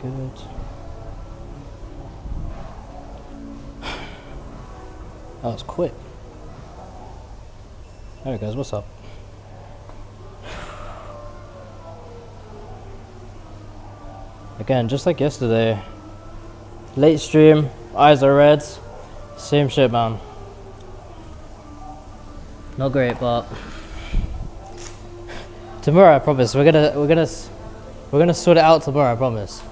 Good. That was quick. There it goes, what's up? Again, just like yesterday. Late stream, eyes are red. Same shit, man. Not great, but tomorrow I promise we're gonna sort it out tomorrow, I promise.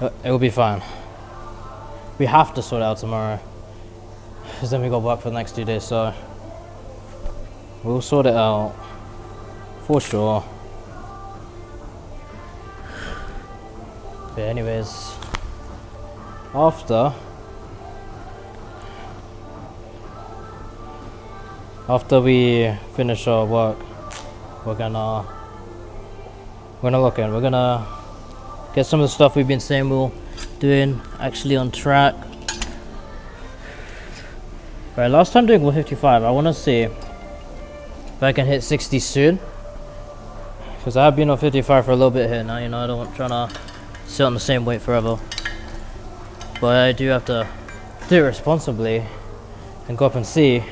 It will be fine. We have to sort it out tomorrow, because then we got work for the next 2 days, so we'll sort it out for sure. But anyways, after we finish our work, we're gonna look in. We're gonna get some of the stuff we've been saying we'll doing actually on track. Right, last time doing 155, I want to see if I can hit 60 soon, because I have been on 55 for a little bit here now. You know, I don't want trying to sit on the same weight forever, but I do have to do it responsibly and go up and see.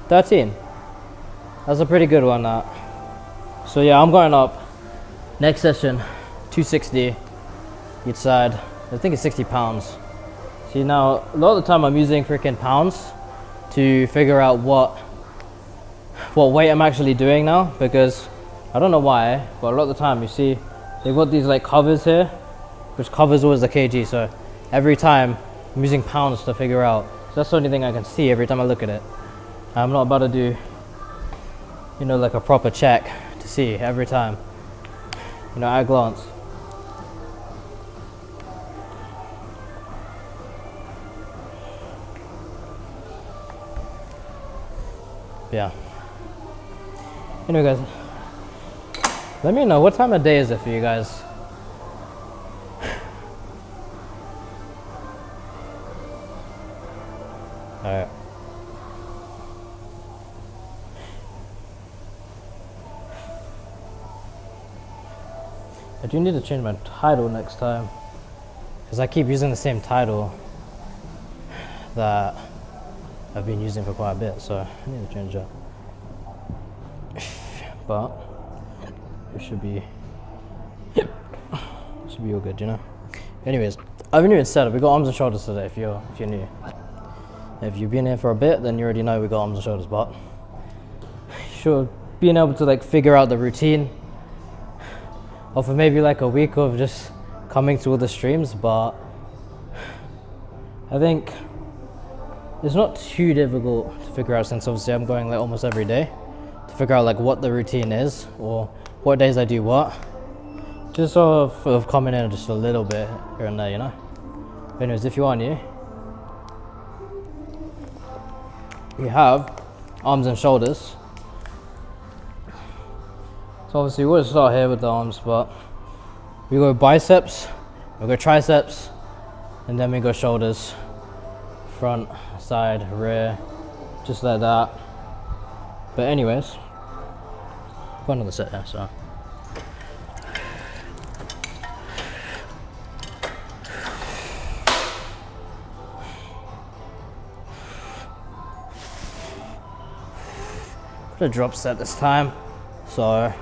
$13. That's a pretty good one, that. So yeah, I'm going up. Next session, 260 each side. I think it's 60 pounds. See, now a lot of the time I'm using freaking pounds to figure out what weight I'm actually doing now, because I don't know why, but a lot of the time you see they've got these like covers here, which covers always the kg. So every time I'm using pounds to figure out. So that's the only thing I can see every time I look at it. I'm not about to do, you know, like a proper check to see every time, you know, at a glance. Yeah. Anyway, guys, let me know what time of day is it for you guys. All right. I do need to change my title next time, because I keep using the same title that I've been using for quite a bit, so I need to change that. But it should be all good, you know. Anyways, I haven't even said it. We got arms and shoulders today. If you're new, if you've been here for a bit, then you already know we got arms and shoulders. But sure, being able to like figure out the routine, or for maybe like a week of just coming to all the streams, but I think it's not too difficult to figure out, since obviously I'm going like almost every day, to figure out like what the routine is or what days I do what. Just sort of coming in just a little bit here and there, you know. But anyways, if you are new, we have arms and shoulders. So obviously we'll start here with the arms, but we go biceps, we go triceps, and then we go shoulders, front, side, rear, just like that. But anyways, got another set here, so. Got a drop set this time, so.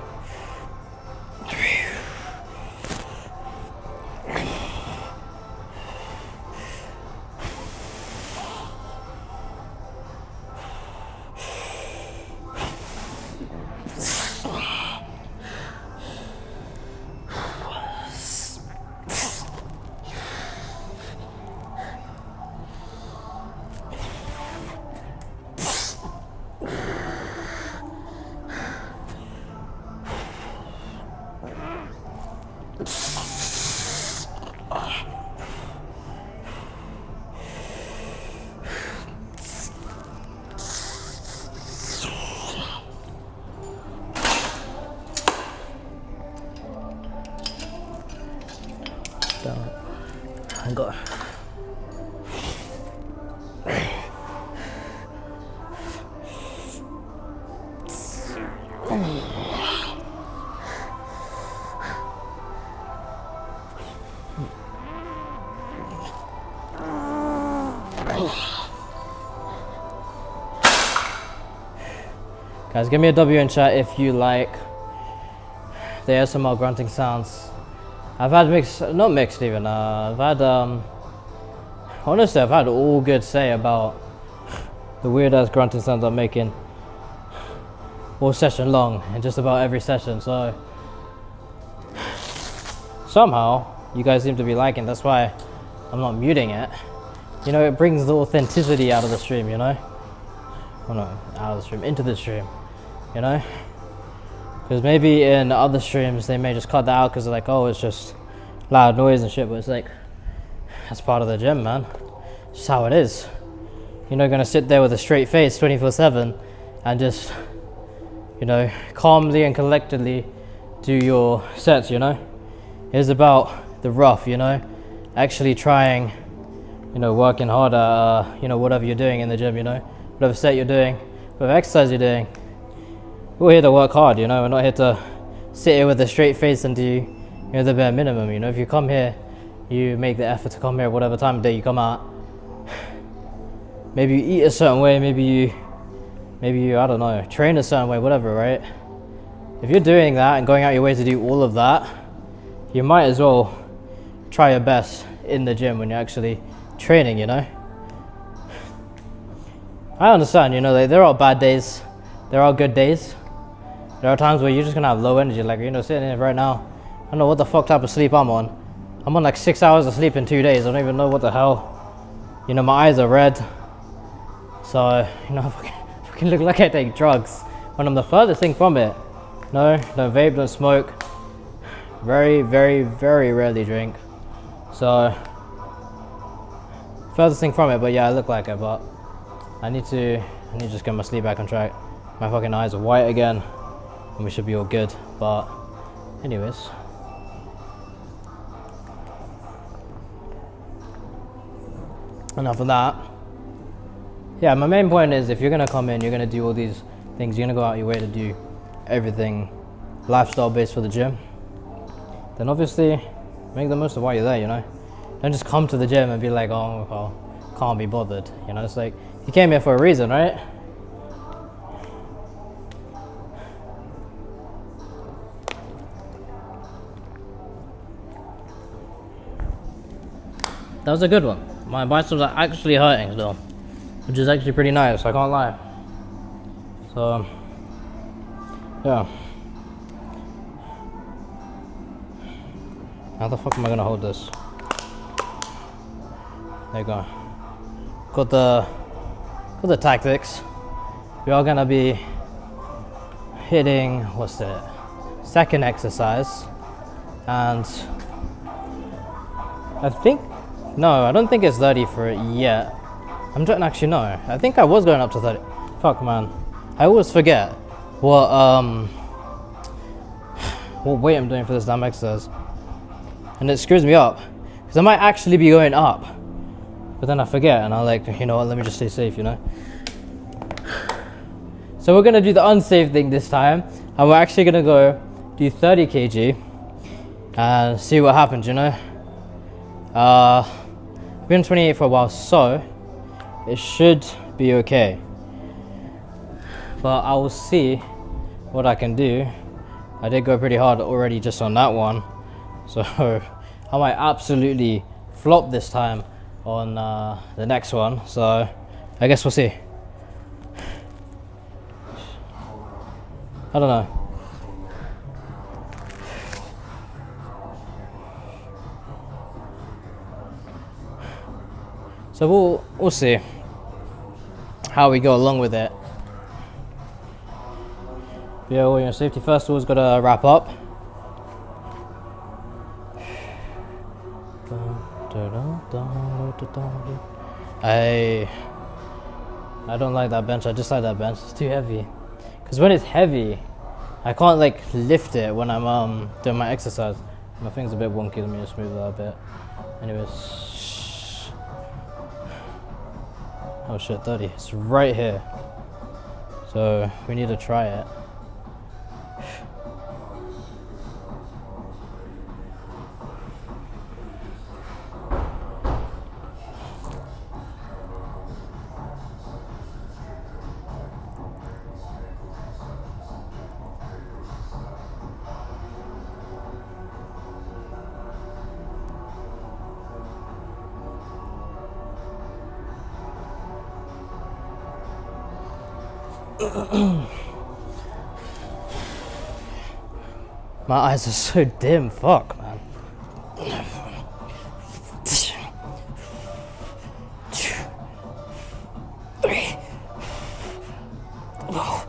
Guys, give me a W in chat if you like the ASMR grunting sounds. I've had mixed, not mixed even, I've had, honestly, I've had all good say about the weird ass grunting sounds I'm making all session long and just about every session. So somehow you guys seem to be liking. That's why I'm not muting it. You know, it brings the authenticity out of the stream, you know? Well, no, out of the stream, into the stream, you know? Because maybe in other streams they may just cut that out because they're like, oh, it's just loud noise and shit. But it's like, that's part of the gym, man. It's just how it is. You're not gonna sit there with a straight face 24/7 and just, you know, calmly and collectedly do your sets, you know? It's about the rough, you know? Actually trying, you know, working hard at, you know, whatever you're doing in the gym, you know? Whatever set you're doing, whatever exercise you're doing. We're here to work hard, you know? We're not here to sit here with a straight face and do, you know, the bare minimum, you know? If you come here, you make the effort to come here whatever time of day you come out. Maybe you eat a certain way, maybe you, I don't know, train a certain way, whatever, right? If you're doing that and going out your way to do all of that, you might as well try your best in the gym when you're actually training, you know? I understand, you know, like, there are bad days, there are good days. There are times where you're just gonna have low energy, like, you know, sitting here right now, I don't know what the fuck type of sleep I'm on. I'm on like 6 hours of sleep in 2 days. I don't even know what the hell. You know, my eyes are red. So, you know, I fucking look like I take drugs when I'm the furthest thing from it. No, don't vape, don't smoke. Very, very, very rarely drink. So, furthest thing from it, but yeah, I look like it, but I need to just get my sleep back on track. My fucking eyes are white again, and we should be all good. But, anyways. Enough of that. Yeah, my main point is if you're gonna come in, you're gonna do all these things, you're gonna go out your way to do everything lifestyle based for the gym, then obviously make the most of why you're there, you know? Don't just come to the gym and be like, oh, well, can't be bothered, you know? It's like, you came here for a reason, right? That was a good one. My biceps are actually hurting still, which is actually pretty nice, I can't lie. So, yeah. How the fuck am I gonna hold this? There you go. Got the tactics. We are gonna be hitting, what's it? Second exercise. And I think, no, I don't think it's 30 for it yet. I'm trying, actually no, I think I was going up to 30. Fuck, man. I always forget what weight I'm doing for this damn exercise. And it screws me up, because I might actually be going up, but then I forget, and I'm like, you know what, let me just stay safe, you know? So we're gonna do the unsafe thing this time, and we're actually gonna go do 30 kg, and see what happens, you know? I've been 28 for a while, so it should be okay. But I will see what I can do. I did go pretty hard already just on that one, so I might absolutely flop this time on the next one. So I guess we'll see. I don't know. So we'll see how we go along with it. Yeah, well, your safety first always gotta wrap up. I don't like that bench. I just like that bench. It's too heavy. Cause when it's heavy, I can't like lift it when I'm doing my exercise. My thing's a bit wonky. Let me just move that a bit. Anyways. Oh shit, 30. It's right here. So we need to try it. My eyes are so dim, fuck, man. Three, 4,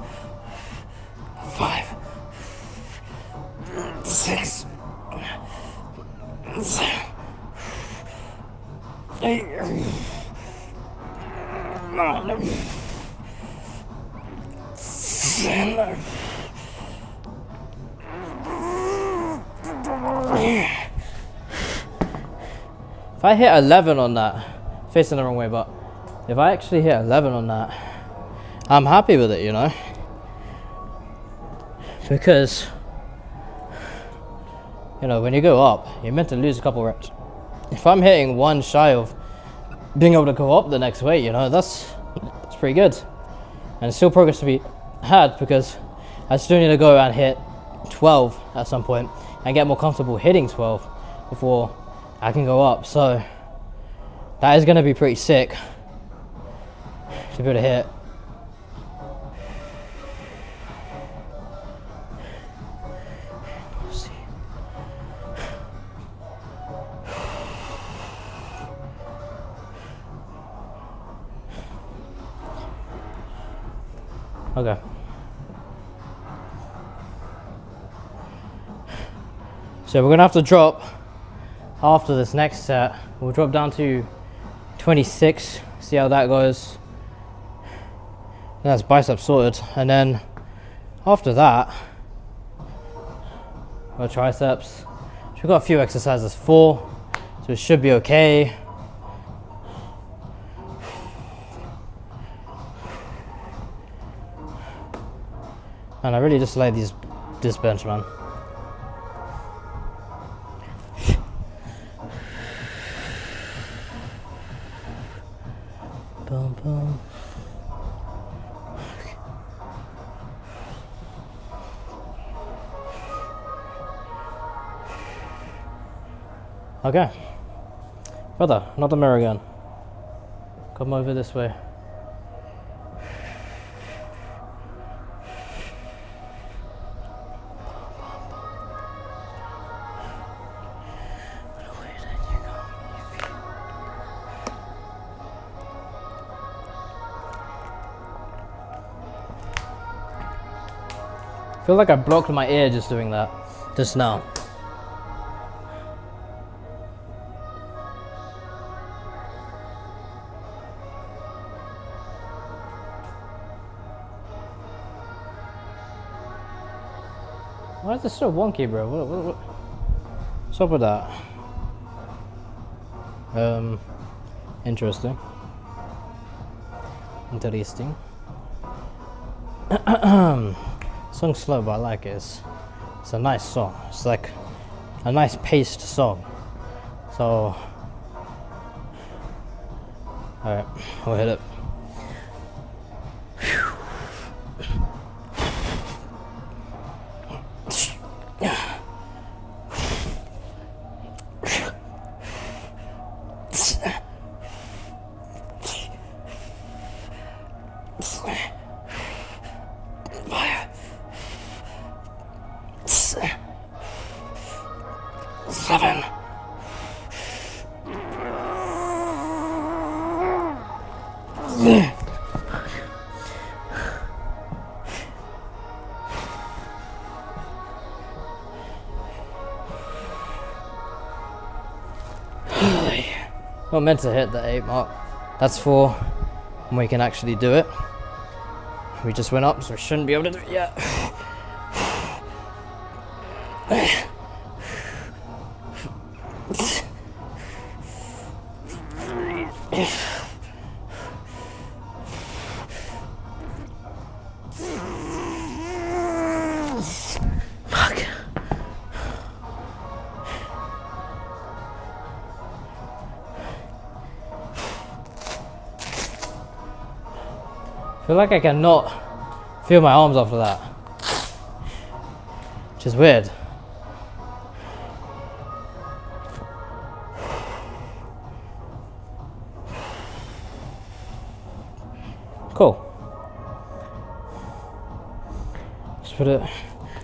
5, 6, 7, 8, 9, 10. If I hit 11 on that, facing the wrong way, but if I actually hit 11 on that, I'm happy with it, you know? Because, you know, when you go up, you're meant to lose a couple reps. If I'm hitting one shy of being able to go up the next weight, you know, that's pretty good. And still progress to be had, because I still need to go and hit 12 at some point and get more comfortable hitting 12 before I can go up. So that is going to be pretty sick to be able to hit. Let's see. Okay. So we're gonna have to drop after this next set. We'll drop down to 26, see how that goes. That's bicep sorted, and then after that, our triceps. So we've got a few exercises, 4, so it should be okay. And I really just like this bench, man. Boom, boom. Okay. Brother, not the mirror again. Come over this way. I feel like I blocked my ear just doing that, just now. Why is this so wonky, bro? What's up with that? Interesting. Interesting. Song's slow, but I like it. It's a nice song. It's like a nice paced song. So, alright, we'll hit it. Seven. Not meant to hit the 8 mark. That's for when we can actually do it. We just went up, so we shouldn't be able to do it yet. Fuck. I feel like I cannot feel my arms after that, which is weird. Cool. put it.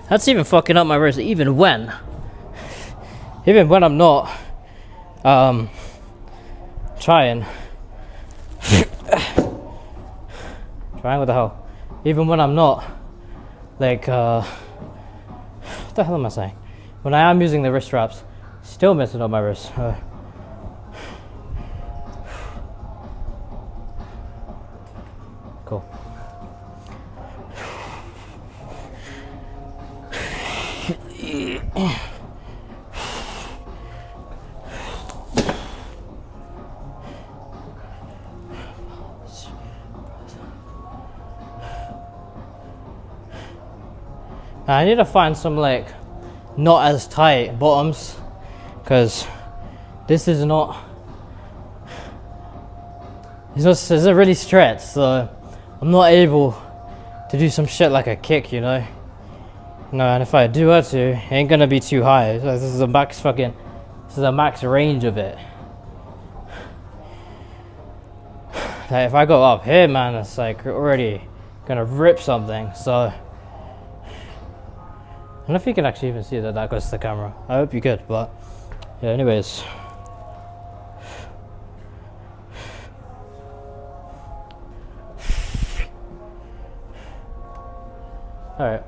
That's even fucking up my wrist. Even when I'm not trying. Trying, what the hell? Even when I'm not, like, what the hell am I saying? When I am using the wrist straps, still messing up my wrist. Cool. I need to find some like not as tight bottoms, because this is not, it's a really stretched, so I'm not able to do some shit like a kick, you know. No, and if I do have to, it ain't gonna be too high. So this is a max range of it. Like if I go up here, man, it's like already gonna rip something. So I don't know if you can actually even see that goes to the camera. I hope you could, but yeah, anyways. Alright.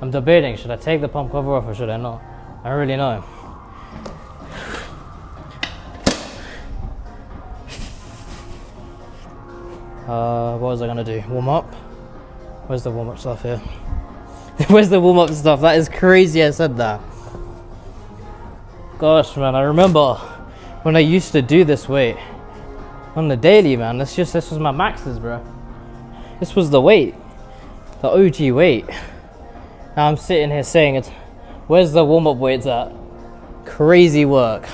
I'm debating, should I take the pump cover off or should I not? I don't really know. What was I gonna do? Warm up? Where's the warm up stuff here? Where's the warm up stuff? That is crazy I said that. Gosh, man, I remember when I used to do this weight on the daily, man. This was my maxes, bro. This was the weight, the OG weight. Now I'm sitting here saying it. Where's the warm up weights at? Crazy work.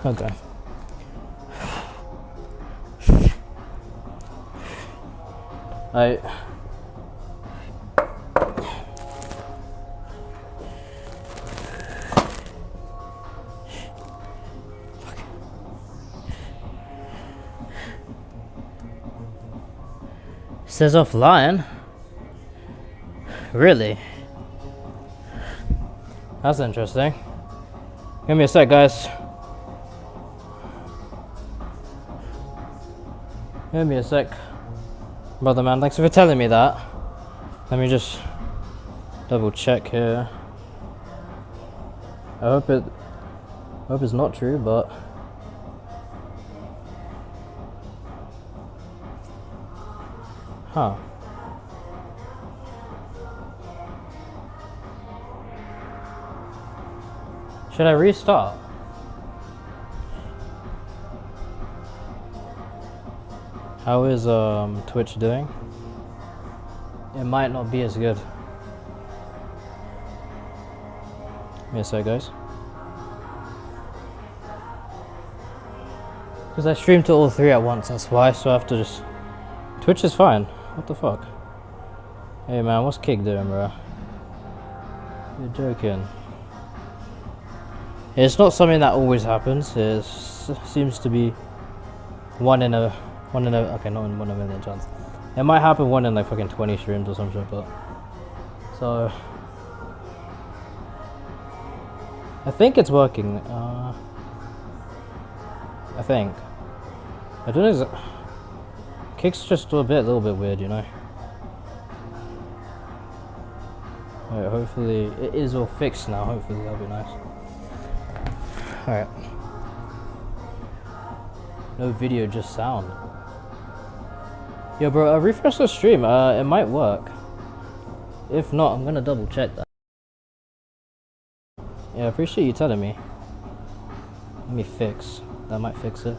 Okay. Alright. Says offline. Really? That's interesting. Give me a sec, guys. Give me a sec, brother man. Thanks for telling me that. Let me just double check here. I hope it's not true, but huh. Should I restart? How is Twitch doing? It might not be as good. Give me a sec, guys. Because I streamed to all three at once, that's why, so I have to just... Twitch is fine. What the fuck? Hey man, what's Kick doing, bro? You're joking. It's not something that always happens. It seems to be one in a okay, not in 1 in a million chance. It might happen 1 in like fucking 20 streams or some shit, but so I think it's working. I think. I don't know. Kick's just a little bit weird, you know. Alright, hopefully it is all fixed now. Hopefully that'll be nice. Alright. No video, just sound. Yo, bro, refresh the stream. It might work. If not, I'm gonna double check that. Yeah, I appreciate you telling me. Let me fix. That might fix it.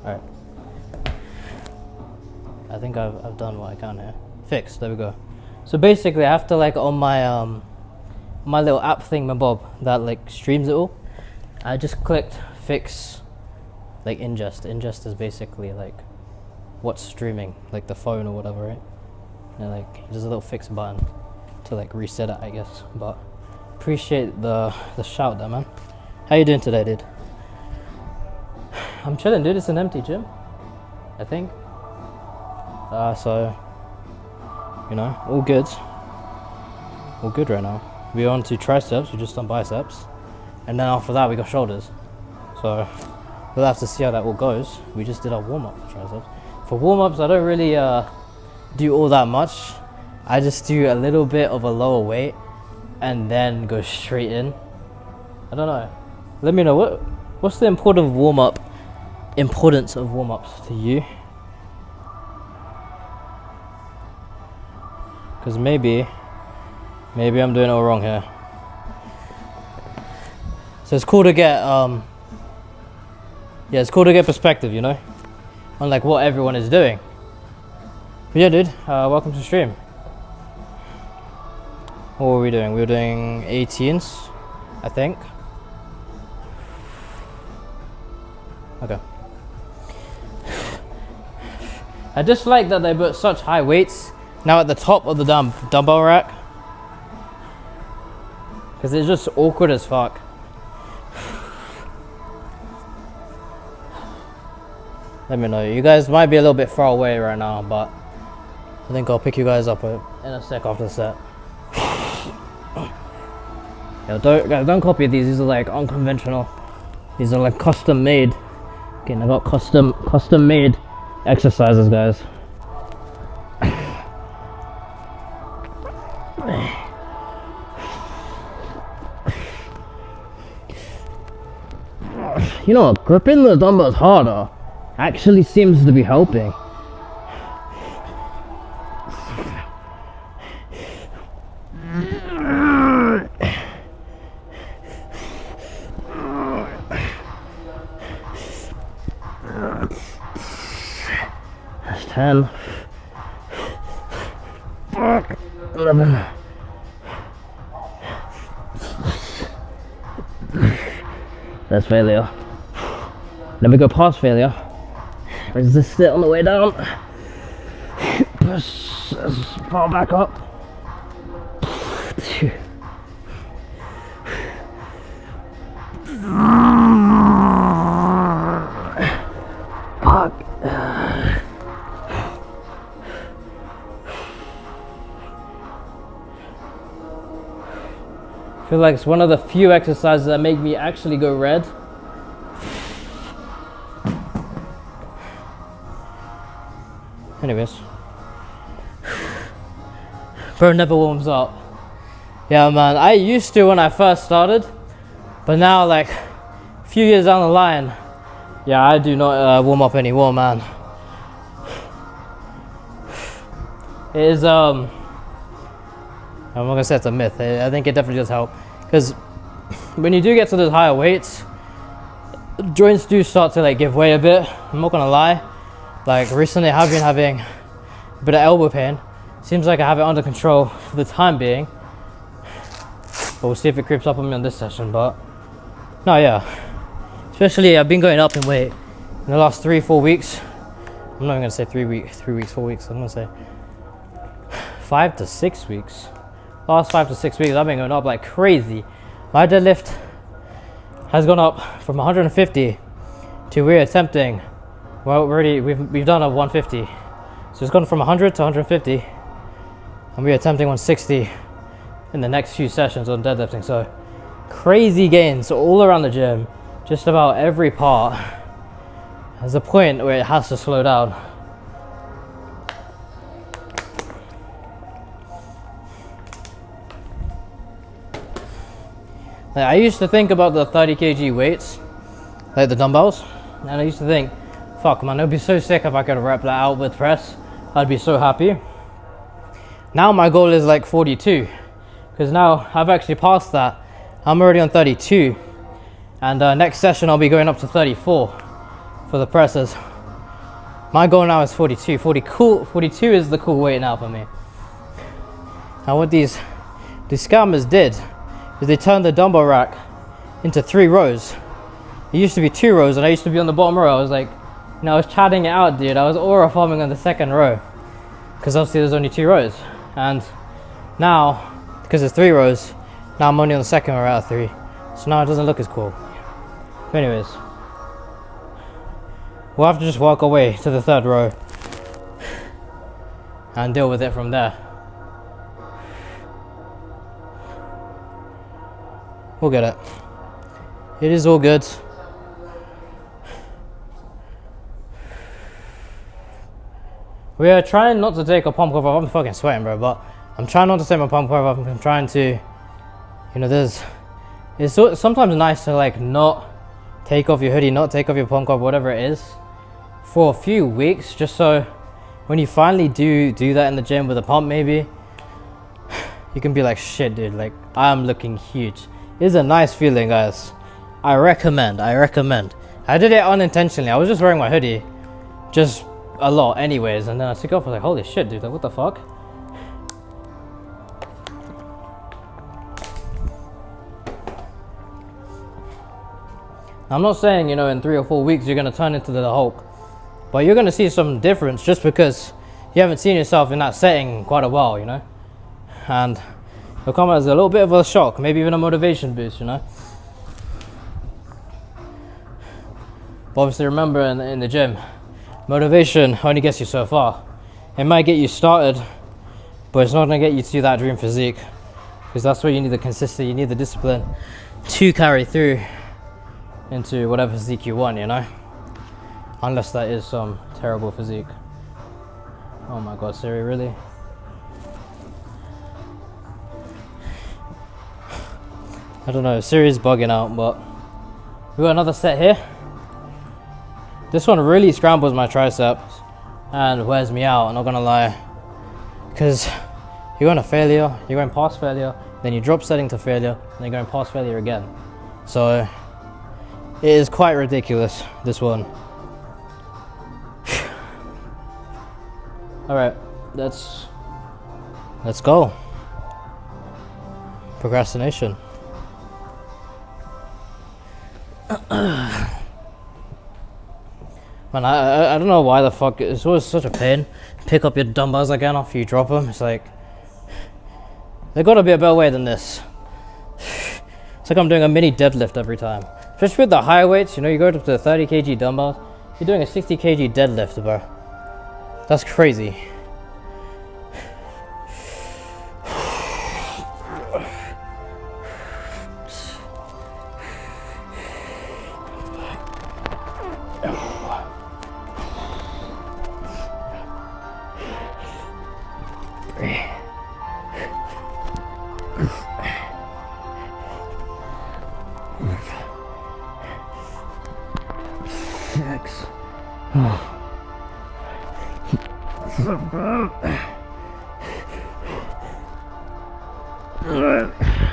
Alright. I think I've done what I can here. Fixed, there we go. So basically, I have to like on my little app thingamabob that like streams it all. I just clicked fix like ingest. Ingest is basically like what's streaming, like the phone or whatever, right? And like there's a little fix button to like reset it, I guess. But appreciate the shout there, man. How you doing today, dude? I'm chilling, dude. It's an empty gym, I think. So you know, all good right now. We're on to triceps. We just done biceps, and then after that we got shoulders. So we'll have to see how that all goes. We just did our warm-up for triceps. For warm-ups, I don't really do all that much. I just do a little bit of a lower weight and then go straight in. I don't know. Let me know what's the importance of warm-ups to you? Because maybe I'm doing it all wrong here. So it's cool to get it's cool to get perspective, you know, on like what everyone is doing. But yeah, dude, welcome to stream. What were we doing? We were doing 18s, I think. Okay. I just like that they put such high weights now at the top of the dumbbell rack, because it's just awkward as fuck. Let me know. You guys might be a little bit far away right now, but I think I'll pick you guys up in a sec after the set. Yo, don't copy these. These are like unconventional. These are like custom made. Okay, I got custom made exercises, guys. You know what? Gripping the dumbbells harder actually seems to be helping. That's 10. 11. That's failure. Let me go past failure. Resist it on the way down. Push as far back up. Fuck. I feel like it's one of the few exercises that make me actually go red. Anyways, bro never warms up. Yeah, man, I used to when I first started, but now like a few years down the line, yeah, I do not warm up anymore, man. It is I'm not gonna say it's a myth. I think it definitely does help, because when you do get to those higher weights, joints do start to like give way a bit. I'm not gonna lie. Like recently I've been having a bit of elbow pain. Seems like I have it under control for the time being, but we'll see if it creeps up on me on this session. But no, yeah, especially I've been going up in weight in the last 3-4 weeks. I'm not even gonna say 4 weeks. I'm gonna say 5 to 6 weeks. Last 5 to 6 weeks I've been going up like crazy. My deadlift has gone up from 150 to we're attempting, well, we've done a 150, so it's gone from 100 to 150, and we're attempting 160 in the next few sessions on deadlifting. So crazy gains all around the gym, just about every part. There's a point where it has to slow down. Like, I used to think about the 30 kg weights, like the dumbbells, and I used to think, fuck man, it would be so sick if I could rep that out with press. I'd be so happy. Now my goal is like 42, because now I've actually passed that. I'm already on 32, and next session I'll be going up to 34 for the presses. My goal now is 42. 42 is the cool weight now for me. And what these scammers did is they turned the dumbbell rack into 3 rows. It used to be 2 rows, and I used to be on the bottom row. I was like, I was chatting it out, dude. I was aura farming on the second row because obviously there's only 2 rows. And now, because there's 3 rows, now I'm only on the second row out of 3. So now it doesn't look as cool. But anyways, we'll have to just walk away to the 3rd row and deal with it from there. We'll get it. It is all good. We are trying not to take a pump cover off. I'm fucking sweating, bro, but I'm trying not to take my pump cover off. I'm trying to, it's sometimes nice to like not take off your hoodie, not take off your pump cover, whatever it is, for a few weeks, just so when you finally do that in the gym with a pump, maybe you can be like, shit, dude, like I'm looking huge. It's a nice feeling, guys. I recommend. I did it unintentionally. I was just wearing my hoodie just a lot anyways, and then I took off. I was like, holy shit, dude, like what the fuck. I'm not saying, in 3 or 4 weeks you're gonna turn into the Hulk, but you're gonna see some difference just because you haven't seen yourself in that setting in quite a while, and it'll come as a little bit of a shock, maybe even a motivation boost, But obviously remember, in the gym, motivation only gets you so far. It might get you started, but it's not going to get you to that dream physique, because that's where you need the consistency, you need the discipline to carry through into whatever physique you want, unless that is some terrible physique. Oh my god, Siri, really? I don't know, Siri's bugging out, but we got another set here. This one really scrambles my triceps and wears me out, I'm not gonna lie. Because you're going to failure, you're going past failure, then you drop setting to failure, and you're going past failure again. So it is quite ridiculous, this one. Alright, let's go. Procrastination. Man, I don't know why the fuck, it's always such a pain. Pick up your dumbbells again after you drop them. It's like, there gotta be a better way than this. It's like I'm doing a mini deadlift every time. Especially with the high weights, you go up to 30 kg dumbbells, you're doing a 60 kg deadlift, bro. That's crazy.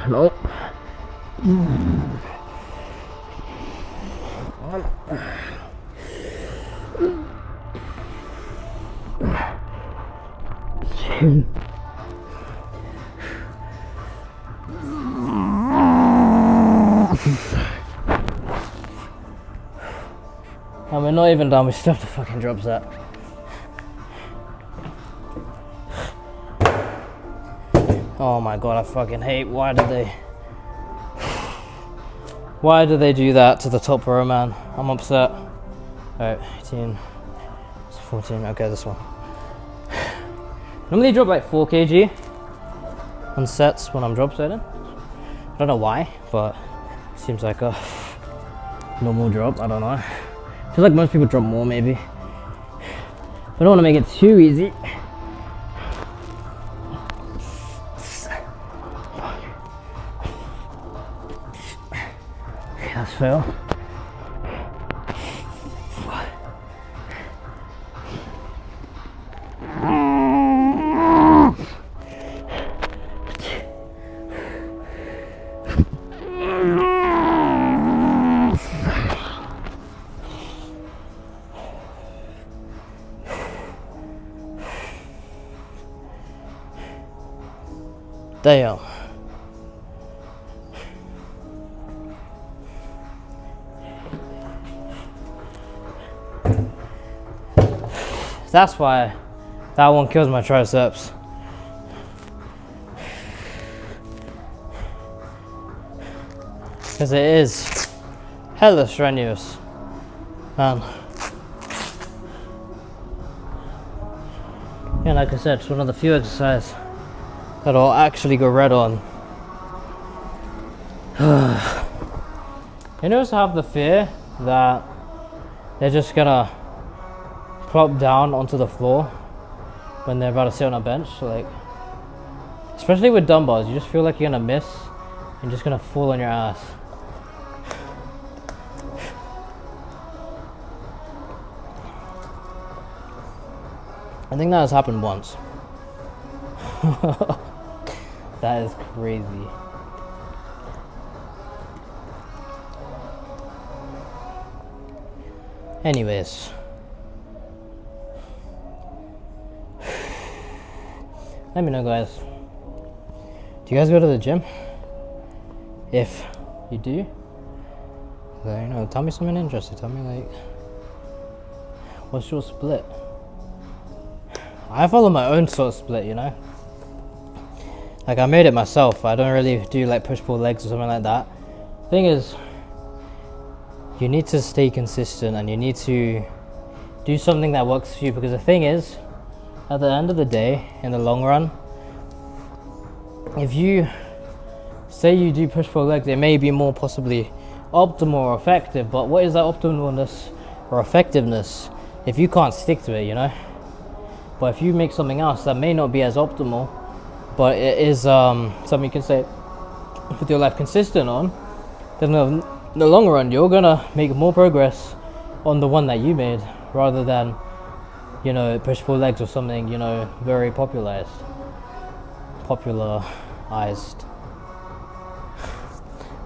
Nope. And we're not even done, we still have to fucking drop that. Oh my god, I fucking hate, why do they do that to the top row, man? I'm upset. Alright, 18, 14, okay, this one. Normally drop like 4 kg on sets when I'm drop setting. I don't know why, but it seems like a normal drop, I don't know. I feel like most people drop more, maybe. I don't want to make it too easy. Okay, that's fail. Damn. That's why that one kills my triceps. Because it is hella strenuous, man. Yeah, like I said, it's one of the few exercises that I'll actually go red on. You always have the fear that they're just gonna plop down onto the floor when they're about to sit on a bench. Like, especially with dumbbells, you just feel like you're gonna miss and just gonna fall on your ass. I think that has happened once. That is crazy. Anyways, let me know, guys. Do you guys go to the gym? If you do, then, you know, tell me something interesting. Tell me, like, what's your split? I follow my own sort of split, you know. Like, I made it myself. I don't really do like push-pull legs or something like that. Thing is, you need to stay consistent and you need to do something that works for you, because the thing is, at the end of the day, in the long run, if you say you do push-pull legs, it may be more possibly optimal or effective, but what is that optimalness or effectiveness if you can't stick to it, you know? But if you make something else that may not be as optimal, but it is something you can say put your life consistent on, then in the long run you're gonna make more progress on the one that you made, rather than, you know, push-pull legs or something, you know, very popularized.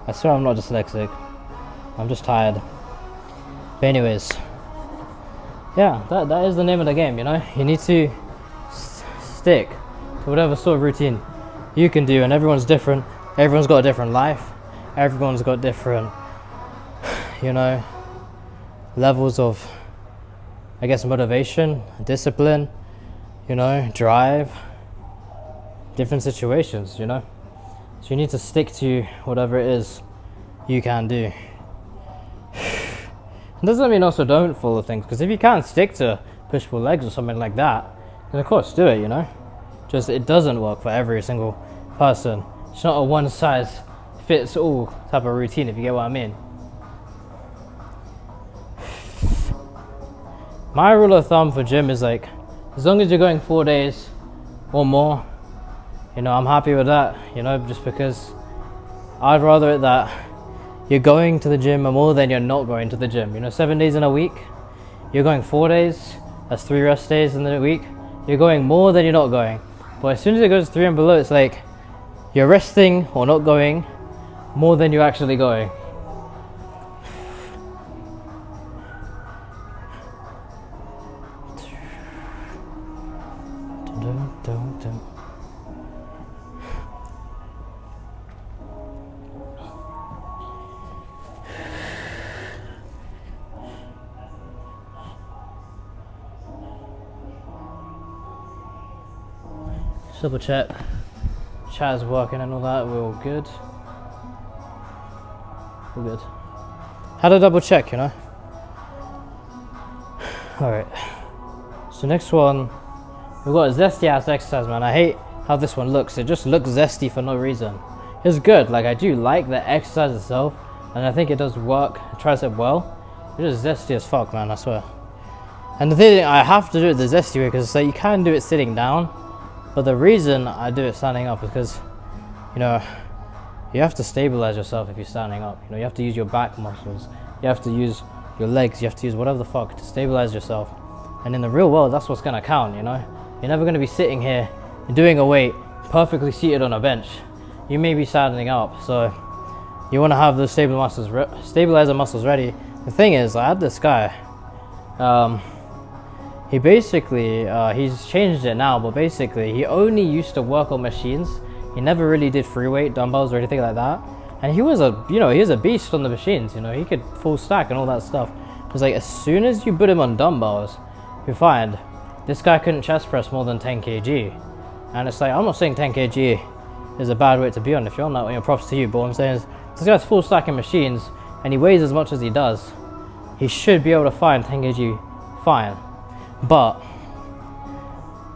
I swear I'm not dyslexic, I'm just tired. But anyways, yeah, that is the name of the game, you know. You need to stick to whatever sort of routine you can do, and everyone's different. Everyone's got a different life. Everyone's got different, you know, levels of, I guess, motivation, discipline, you know, drive, different situations, you know. So you need to stick to whatever it is you can do. It doesn't mean also don't follow things, because if you can't stick to push-pull legs or something like that, then of course do it, you know. Just it doesn't work for every single person. It's not a one-size-fits-all type of routine, if you get what I mean. My rule of thumb for gym is like, as long as you're going 4 days or more, you know, I'm happy with that, you know, just because I'd rather it that you're going to the gym more than you're not going to the gym. You know, 7 days in a week, you're going 4 days, that's 3 rest days in the week, you're going more than you're not going. But as soon as it goes 3 and below, it's like you're resting or not going more than you're actually going. Double check, chat is working and all that, we're all good. All good. Had to double check, you know. Alright, so next one, we've got a zesty ass exercise, man. I hate how this one looks. It just looks zesty for no reason. It's good, like I do like the exercise itself, and I think it does work, tricep well. It's just zesty as fuck, man, I swear. And the thing, I have to do it the zesty way, because like, you can do it sitting down, but the reason I do it standing up is because, you know, you have to stabilize yourself if you're standing up. You know, you have to use your back muscles, you have to use your legs, you have to use whatever the fuck to stabilize yourself. And in the real world, that's what's gonna count, you know. You're never gonna be sitting here and doing a weight perfectly seated on a bench. You may be standing up, so you wanna have those stabilizer muscles ready. The thing is, I had this guy, he basically, he's changed it now, but basically he only used to work on machines He never really did free weight dumbbells or anything like that. And he was a beast on the machines. He could full stack and all that stuff. It was like as soon as you put him on dumbbells, you find this guy couldn't chest press more than 10 kg. And it's like, I'm not saying 10 kg is a bad weight to be on. If you're on that, props to you. But what I'm saying is, this guy's full stacking machines and he weighs as much as he does. He should be able to find 10 kg fine. But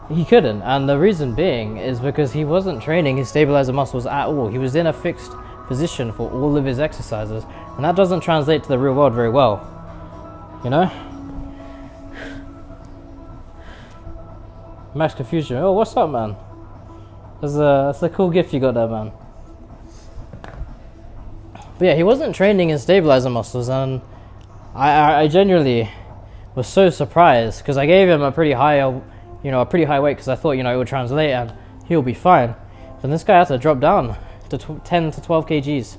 he couldn't. And the reason being is because he wasn't training his stabilizer muscles at all. He was in a fixed position for all of his exercises. And that doesn't translate to the real world very well. Max Confusion. Oh, what's up, man? That's a cool gift you got there, man. But yeah, he wasn't training his stabilizer muscles, and I genuinely was so surprised because I gave him a pretty high, weight because I thought, it would translate and he'll be fine. But this guy had to drop down to 10 to 12 kgs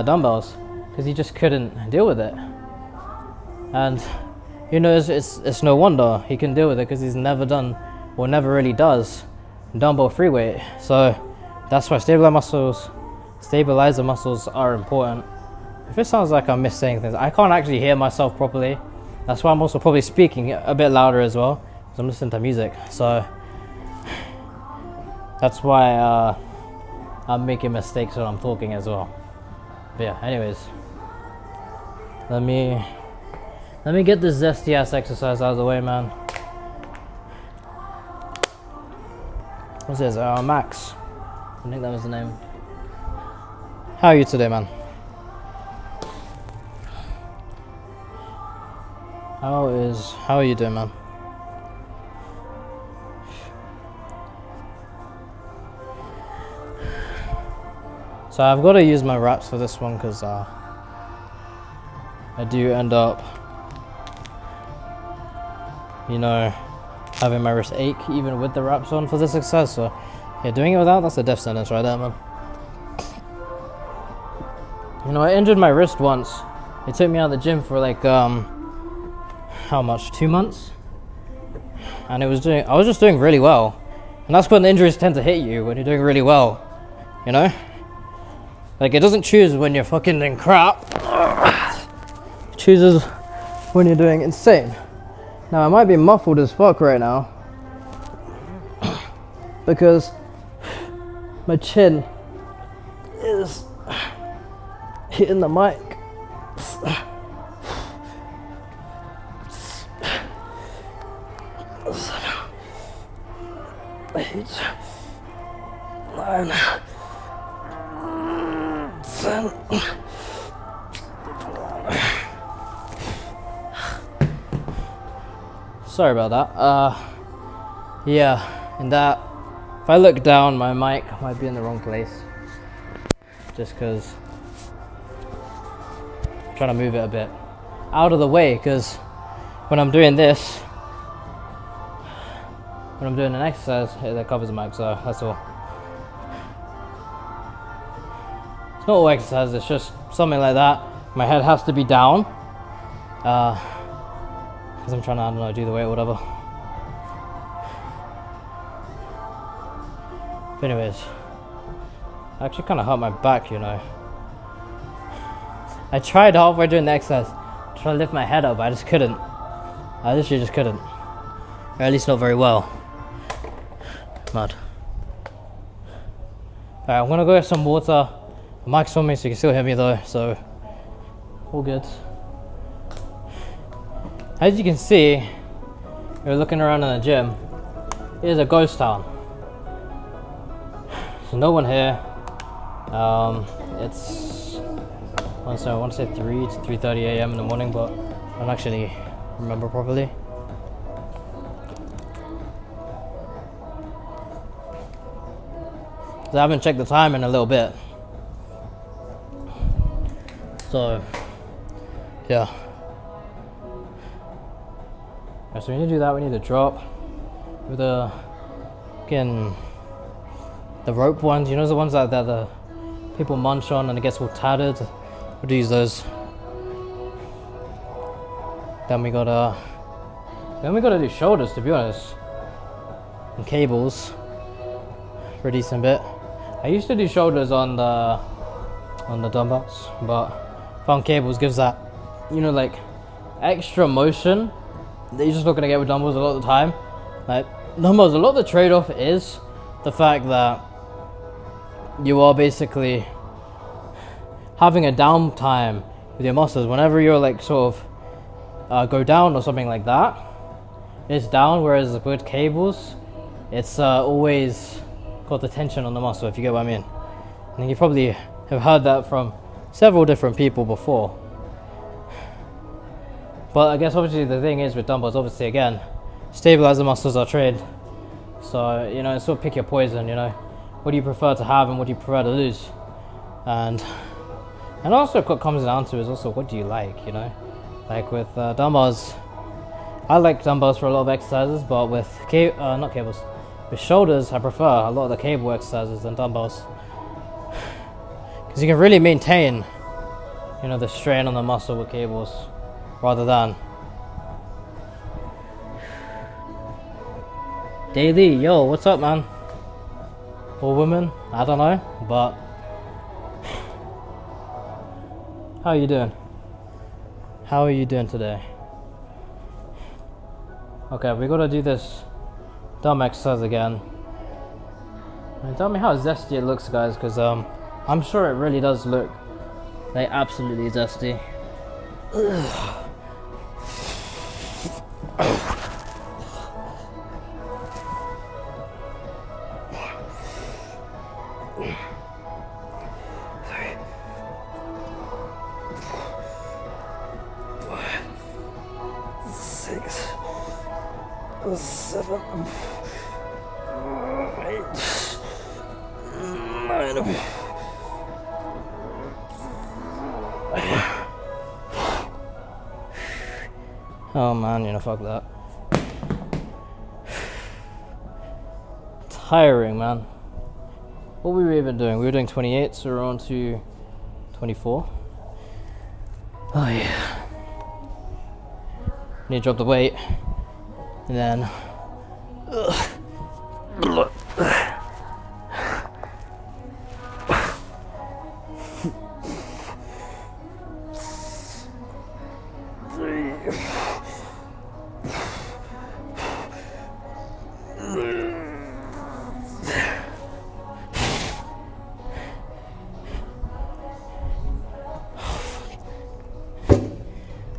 dumbbells because he just couldn't deal with it. And it's no wonder he can deal with it because he's never done or never really does dumbbell free weight. So that's why stabilizer muscles are important. If it sounds like I'm missaying things, I can't actually hear myself properly. That's why I'm also probably speaking a bit louder as well, because I'm listening to music. So that's why I'm making mistakes when I'm talking as well. But yeah, anyways, let me get this zesty ass exercise out of the way, man. What's this? Max. I think that was the name. How are you today, man? How are you doing, man? So I've got to use my wraps for this one because I do end up, having my wrist ache even with the wraps on for this exercise. So yeah, doing it without, that's a death sentence right there, man. I injured my wrist once. It took me out of the gym for like how much? 2 months? And I was just doing really well. And that's when the injuries tend to hit you, when you're doing really well. Like, it doesn't choose when you're fucking doing crap. It chooses when you're doing insane. Now, I might be muffled as fuck right now because my chin is hitting the mic. Eight, 9, 10. Sorry about that. Yeah, and that, if I look down, my mic might be in the wrong place. Just because I'm trying to move it a bit out of the way, because when I'm doing this, when I'm doing an exercise, that covers the mic, so that's all. It's not all exercise, it's just something like that. My head has to be down. Because I'm trying to, I don't know, do the weight or whatever. But anyways, I actually kind of hurt my back, I tried halfway during the exercise to try to lift my head up, but I just couldn't. I literally just couldn't. Or at least not very well. Mad. Alright, I'm gonna go get some water. The mic's on me so you can still hear me though, so all good. As you can see, you're looking around in the gym, it is a ghost town. There's no one here. It's, I want to say 3 to 3:30 a.m. in the morning, but I don't actually remember properly. So I haven't checked the time in a little bit. So, yeah. Alright, so we need to do that. We need to drop with the, again, the rope ones. The ones that the people munch on and it gets all tattered. We'll use those. Then we gotta do shoulders, to be honest. And cables for a decent bit. I used to do shoulders on the dumbbells, but found cables gives that, you know, like extra motion that you're just not gonna get with dumbbells a lot of the time. Like dumbbells, a lot of the trade-off is the fact that you are basically having a downtime with your muscles. Whenever you're like sort of go down or something like that, it's down, whereas with cables it's always got the tension on the muscle, if you get what I mean. And you probably have heard that from several different people before. But I guess obviously the thing is with dumbbells, obviously again, stabilizer muscles are trained. So, you know, sort of pick your poison, you know. What do you prefer to have and what do you prefer to lose? And also what comes down to is also what do you like, you know. Like with dumbbells, I like dumbbells for a lot of exercises, but with not cables, with shoulders, I prefer a lot of the cable exercises than dumbbells, because you can really maintain, you know, the strain on the muscle with cables rather than Daily. Yo, what's up, man? Or women, I don't know, but how are you doing? How are you doing today? Okay, we gotta do this dumb exercise again. And tell me how zesty it looks, guys, because I'm sure it really does look like absolutely zesty. Ugh. Seven, 8, 9. Oh man, you know, fuck that. Tiring, man. What were we even doing? We were doing 28, so we're on to 24. Oh yeah. Need to drop the weight. And then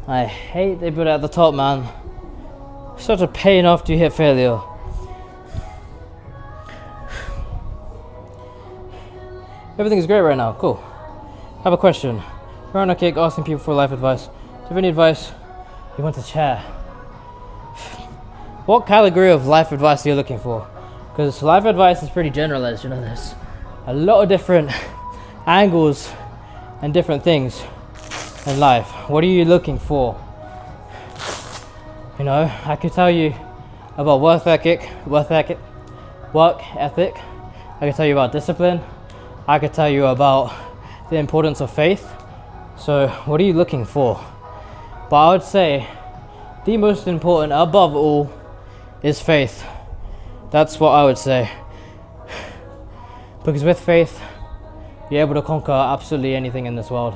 I hate they put it at the top, man. Such a pain after you hit failure. Everything's great right now. Cool. I have a question. We're on a kick asking people for life advice. Do you have any advice you want to share? What category of life advice are you looking for? Because life advice is pretty generalized, you know, there's a lot of different angles and different things in life. What are you looking for? You know, I could tell you about work ethic. I could tell you about discipline. I could tell you about the importance of faith. So what are you looking for? But I would say the most important above all is faith. That's what I would say. Because with faith, you're able to conquer absolutely anything in this world.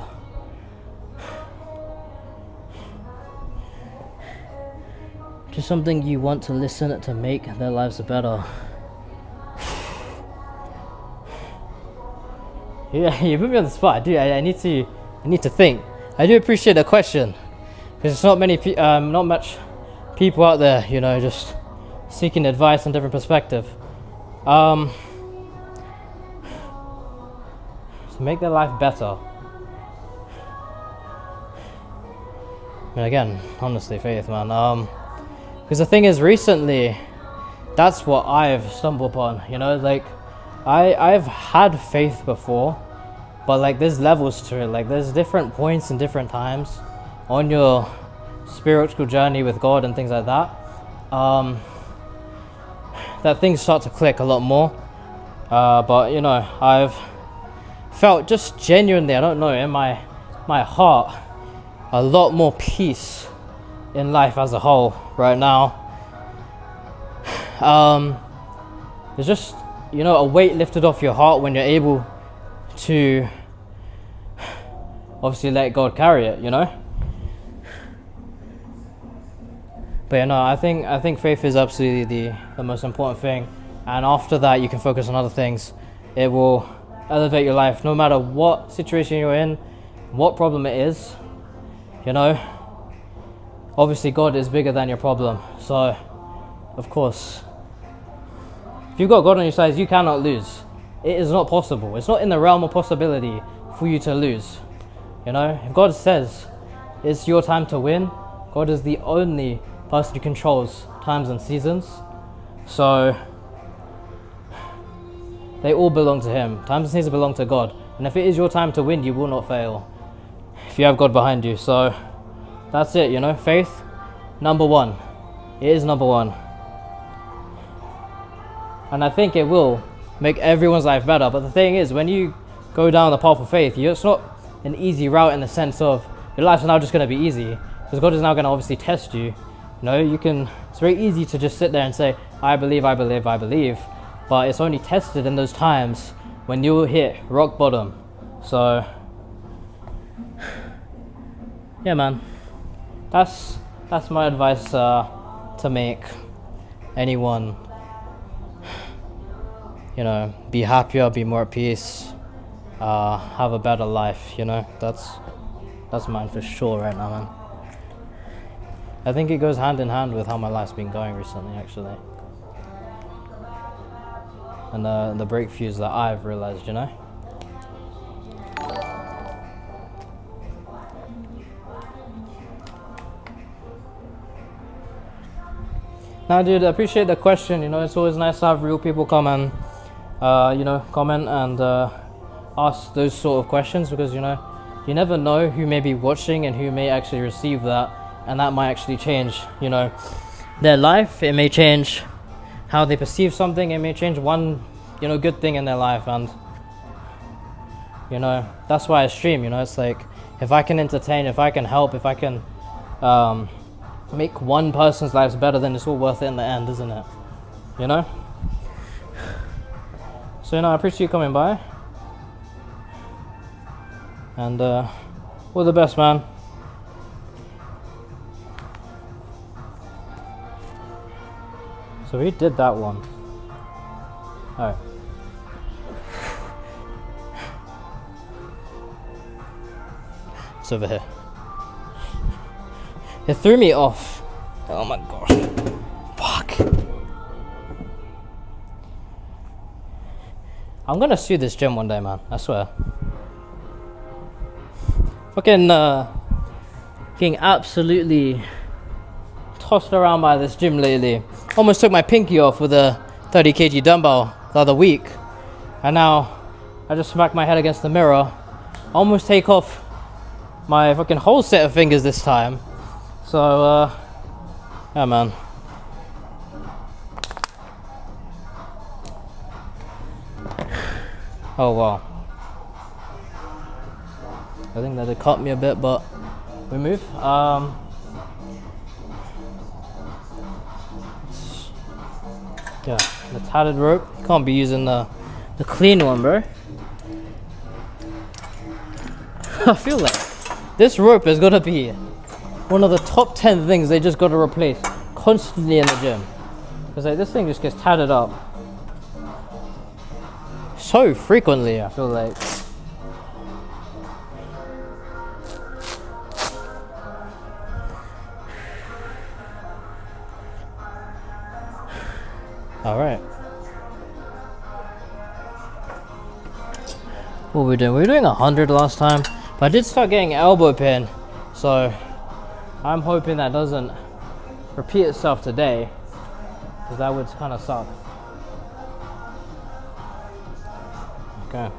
Just something you want to listen to make their lives better. Yeah, you put me on the spot, dude. I need to think. I do appreciate the question, because there's not much people out there, you know, just seeking advice and different perspective. To make their life better. And again, honestly, faith, man. Because the thing is, recently, that's what I've stumbled upon, you know, like, I've had faith before, but like there's levels to it, like there's different points and different times on your spiritual journey with God and things like that, that things start to click a lot more, but you know, I've felt just genuinely, I don't know, in my heart, a lot more peace in life as a whole right now. It's just, you know, a weight lifted off your heart when you're able to obviously let God carry it, you know. But you know, I think faith is absolutely the most important thing, and after that you can focus on other things. It will elevate your life no matter what situation you're in, what problem it is, you know. Obviously God is bigger than your problem, so of course if you've got God on your side, you cannot lose. It is not possible. It's not in the realm of possibility for you to lose. You know, if God says it's your time to win, God is the only person who controls times and seasons. So they all belong to Him. Times and seasons belong to God. And if it is your time to win, you will not fail if you have God behind you. So that's it, you know, faith, number one. It is number one. And I think it will make everyone's life better. But the thing is, when you go down the path of faith, it's not an easy route in the sense of your life's now just going to be easy, because God is now going to obviously test you. You know, it's very easy to just sit there and say, I believe, I believe, I believe. But it's only tested in those times when you will hit rock bottom. So, yeah, man. That's my advice to make anyone, you know, be happier, be more at peace, have a better life, you know. That's mine for sure right now, man. I think it goes hand in hand with how my life's been going recently, actually. And the breakthroughs that I've realized, you know. Now, dude, I appreciate the question. You know, it's always nice to have real people come and, you know, comment and ask those sort of questions, because, you know, you never know who may be watching and who may actually receive that, and that might actually change, you know, their life. It may change how they perceive something. It may change one, you know, good thing in their life. And, you know, that's why I stream. You know, it's like, if I can entertain, if I can help, if I can make one person's lives better, then it's all worth it in the end, isn't it? You know? So, you know, I appreciate you coming by. And all the best, man. So we did that one. Alright. It's over here. It threw me off. Oh my gosh. Fuck. I'm gonna sue this gym one day, man. I swear. Fucking getting absolutely tossed around by this gym lately. Almost took my pinky off with a 30 kg dumbbell the other week. And now I just smacked my head against the mirror. Almost take off my fucking whole set of fingers this time. So, yeah, man. Oh, wow. I think that it caught me a bit, but we move. Yeah, the tattered rope. You can't be using the clean one, bro. I feel like this rope is gonna be one of the top 10 things they just gotta replace constantly in the gym. Because like, this thing just gets tattered up so frequently, I feel like. Alright. What were we doing? We were doing 100 last time, but I did start getting elbow pain, so I'm hoping that doesn't repeat itself today, because that would kind of suck. Okay.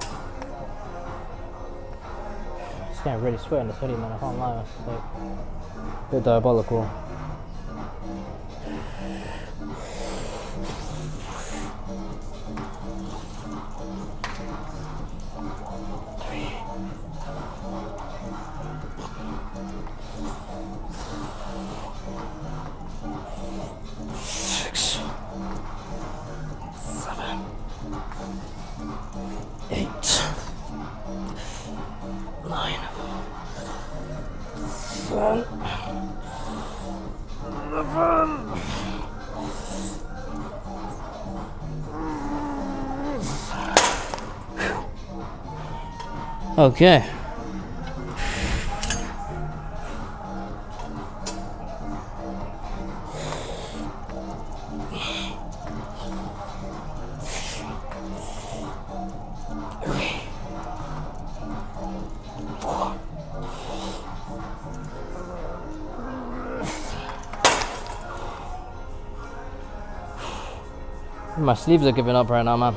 It's getting really sweaty in this hoodie, man. I can't lie. It's like a bit diabolical. 8, 9, 10, 11. Okay. My sleeves are giving up right now, man.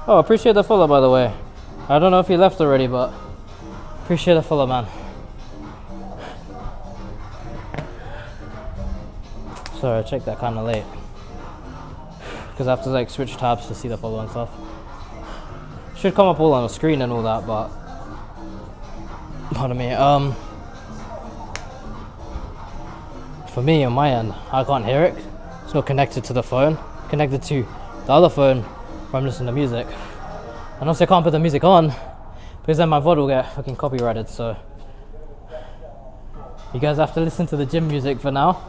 Oh, appreciate the follow, by the way. I don't know if you left already, but appreciate the follow, man. Sorry, I checked that kind of late because I have to like switch tabs to see the follow and stuff. Should come up all on the screen and all that, but pardon me. For me on my end, I can't hear it. It's not connected to the phone. Connected to the other phone where I'm listening to music. And also I can't put the music on because then my VOD will get fucking copyrighted. So you guys have to listen to the gym music for now.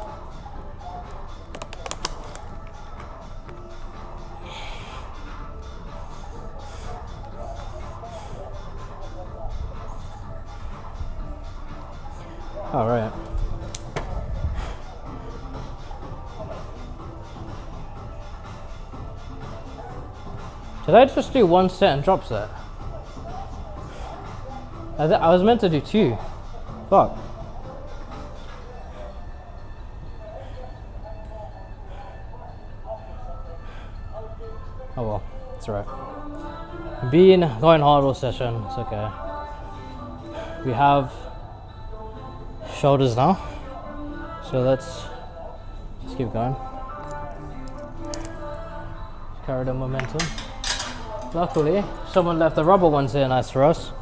All right. Did I just do one set and drop set? I was meant to do 2. Fuck. Oh well, it's alright. Been going hard all session, it's okay. We have shoulders now, so let's keep going. Carry the momentum. Luckily, someone left the rubber ones here, nice for us.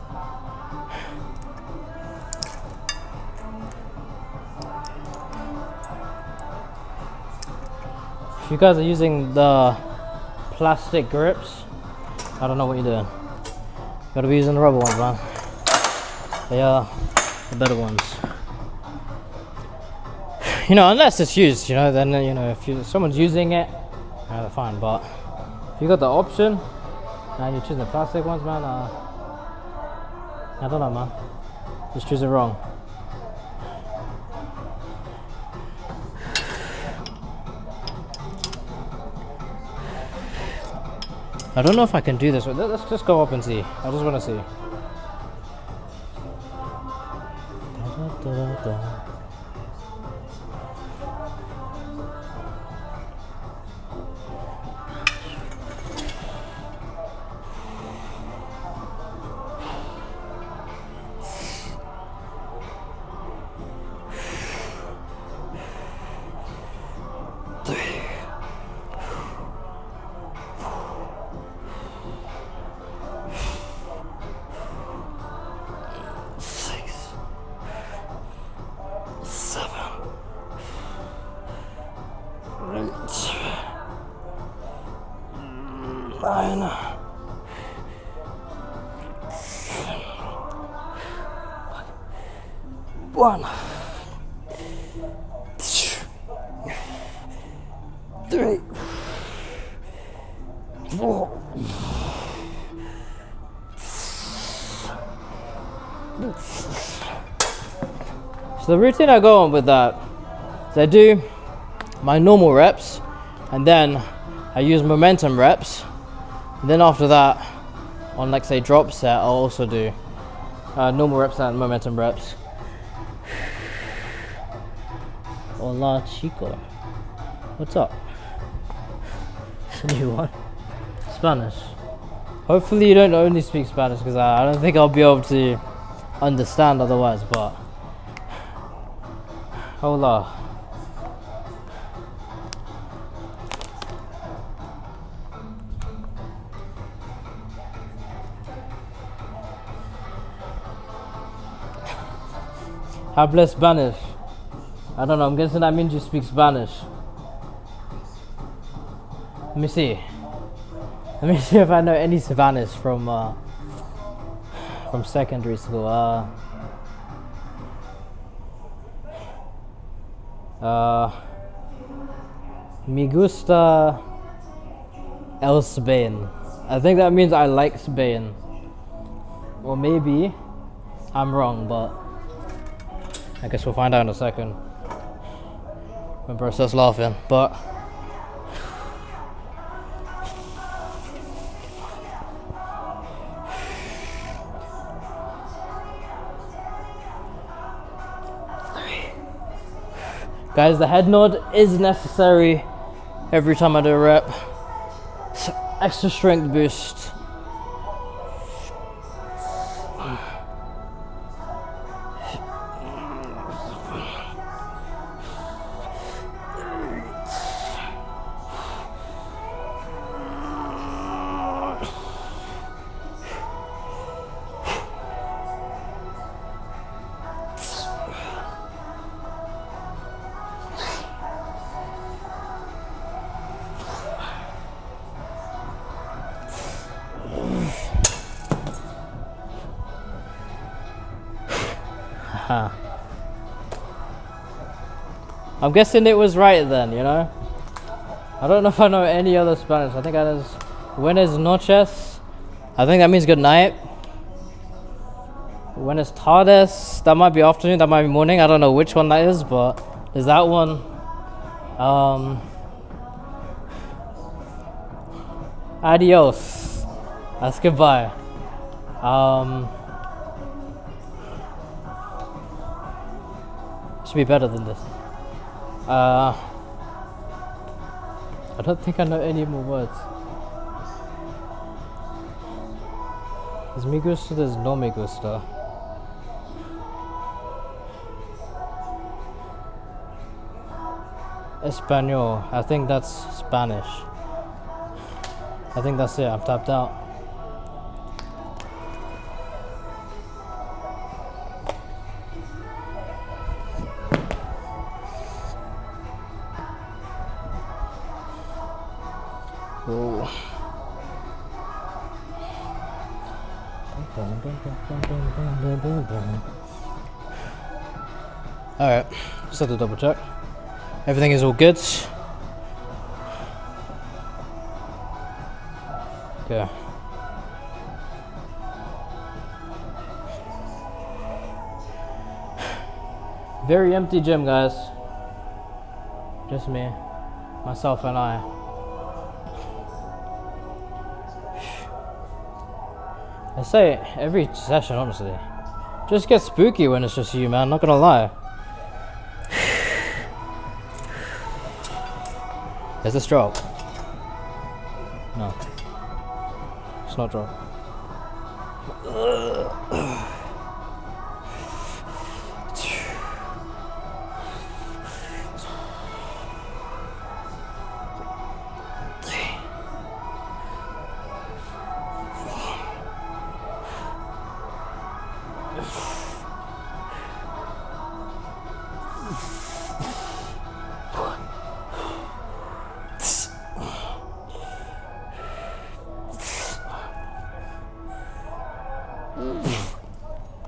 If you guys are using the plastic grips, I don't know what you're doing. You gotta be using the rubber ones, man. They are the better ones. You know, unless it's used, you know, then, you know, if someone's using it, fine, but if you got the option, and you're choosing the plastic ones, man, I don't know, man. Just choose it wrong. I don't know if I can do this. Let's just go up and see. I just want to see. Da, da, da, da. One, 3, 4. So the routine I go on with that is I do my normal reps and then I use momentum reps, and then after that on like say drop set I'll also do normal reps and momentum reps. Hola chico, what's up? It's a new one. Spanish. Hopefully you don't only speak Spanish because I don't think I'll be able to understand otherwise, but hola. Habla Spanish. I don't know, I'm guessing that means you speak Spanish. Let me see. Let me see if I know any Spanish from secondary school. Me gusta el Spain. I think that means I like Spain. Or maybe I'm wrong, but I guess we'll find out in a second when bro starts laughing. But guys, the head nod is necessary every time I do a rep. It's extra strength boost. I'm guessing it was right then, you know? I don't know if I know any other Spanish. I think that is Buenas noches. I think that means good night. Buenas tardes. That might be afternoon, that might be morning. I don't know which one that is, but there's that one. Adios. That's goodbye. Should be better than this. I don't think I know any more words. There's me gusta, there's no me gusta. Espanol, I think that's Spanish. I think that's it, I'm tapped out. Oh. Alright, just have to double check. Everything is all good. Okay. Very empty gym, guys. Just me, myself, and I. I say every session, honestly. Just gets spooky when it's just you, man, not gonna lie. Is this drop? No. It's not drop.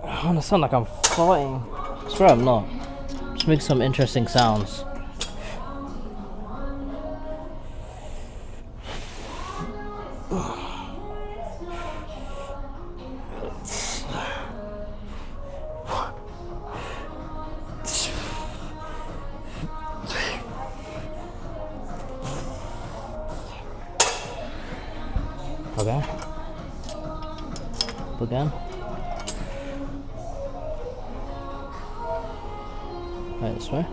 I wanna sound like I'm farting. I swear I'm not. Just make some interesting sounds. Okay. Again. Right, this way.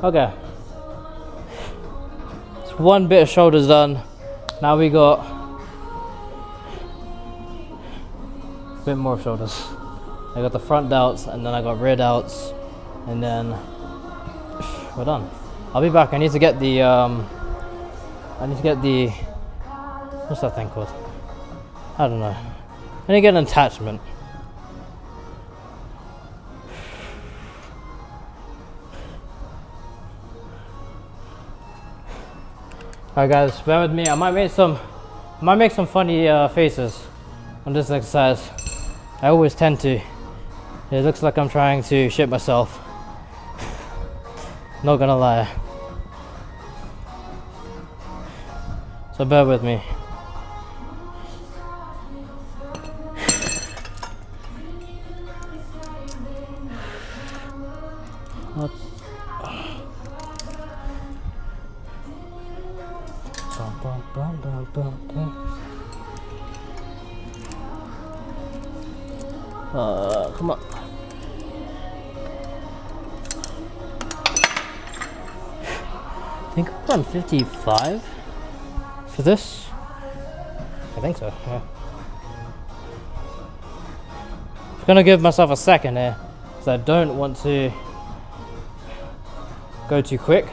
Okay. It's one bit of shoulders done. Now we got a bit more shoulders. I got the front delts and then I got rear delts and then we're done. I'll be back. I need to get the what's that thing called? I don't know. I need to get an attachment. Alright guys, bear with me. I might make some funny faces on this exercise. I always tend to. It looks like I'm trying to shit myself. Not gonna lie. So bear with me. Come on. I think I'm on 55 for this. I think so, yeah. I'm gonna give myself a second here because I don't want to go too quick.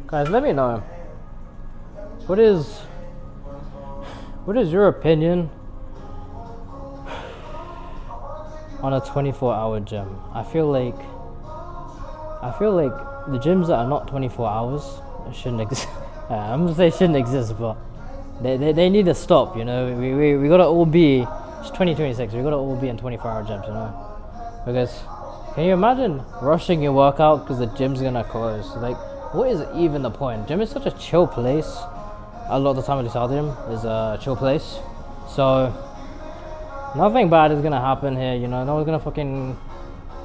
Guys, let me know. What is your opinion on a 24-hour gym? I feel like the gyms that are not 24 hours shouldn't exist. I'm gonna say shouldn't exist, but they need to stop. You know, we gotta all be. It's 2026. We gotta all be in 24-hour gyms. You know, because can you imagine rushing your workout because the gym's gonna close? Like, what is even the point? Gym is such a chill place. A lot of the time at the stadium is a chill place. So nothing bad is gonna happen here, you know. No one's gonna fucking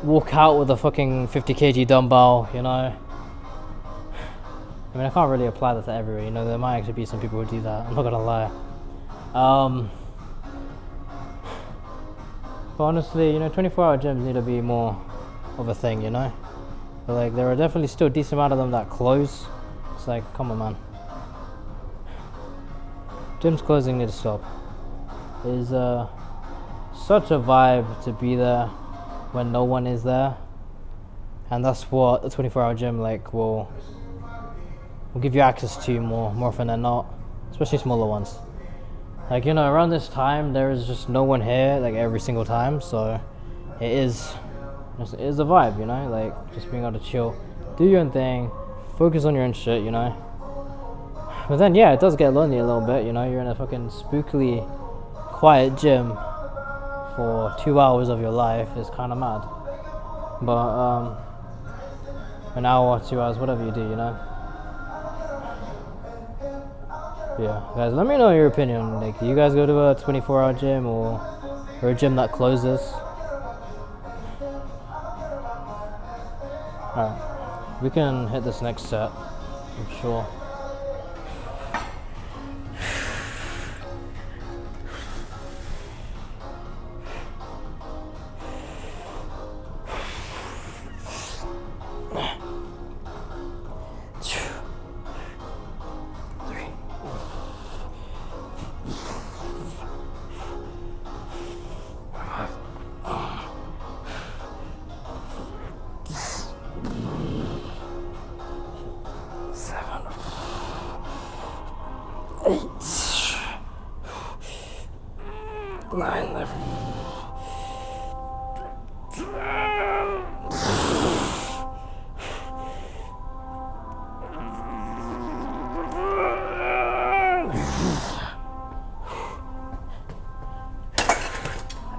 walk out with a fucking 50 kg dumbbell, you know. I mean, I can't really apply that to everywhere, you know. There might actually be some people who do that, I'm not gonna lie. But honestly, you know, 24-hour gyms need to be more of a thing, you know. But like, there are definitely still a decent amount of them that close. It's like, come on, man. Gyms closing need to stop. It is such a vibe to be there when no one is there, and that's what the 24-hour gym like will give you access to more often than not, especially smaller ones. Like, you know, around this time there is just no one here like every single time, so it is a vibe, you know, like just being able to chill, do your own thing, focus on your own shit, you know. But then yeah, it does get lonely a little bit, you know. You're in a fucking spookily quiet gym for 2 hours of your life. It's kind of mad. But an hour, 2 hours, whatever you do, you know. Yeah, guys, let me know your opinion. Like, do you guys go to a 24-hour gym or a gym that closes? Alright, we can hit this next set, I'm sure. 9. I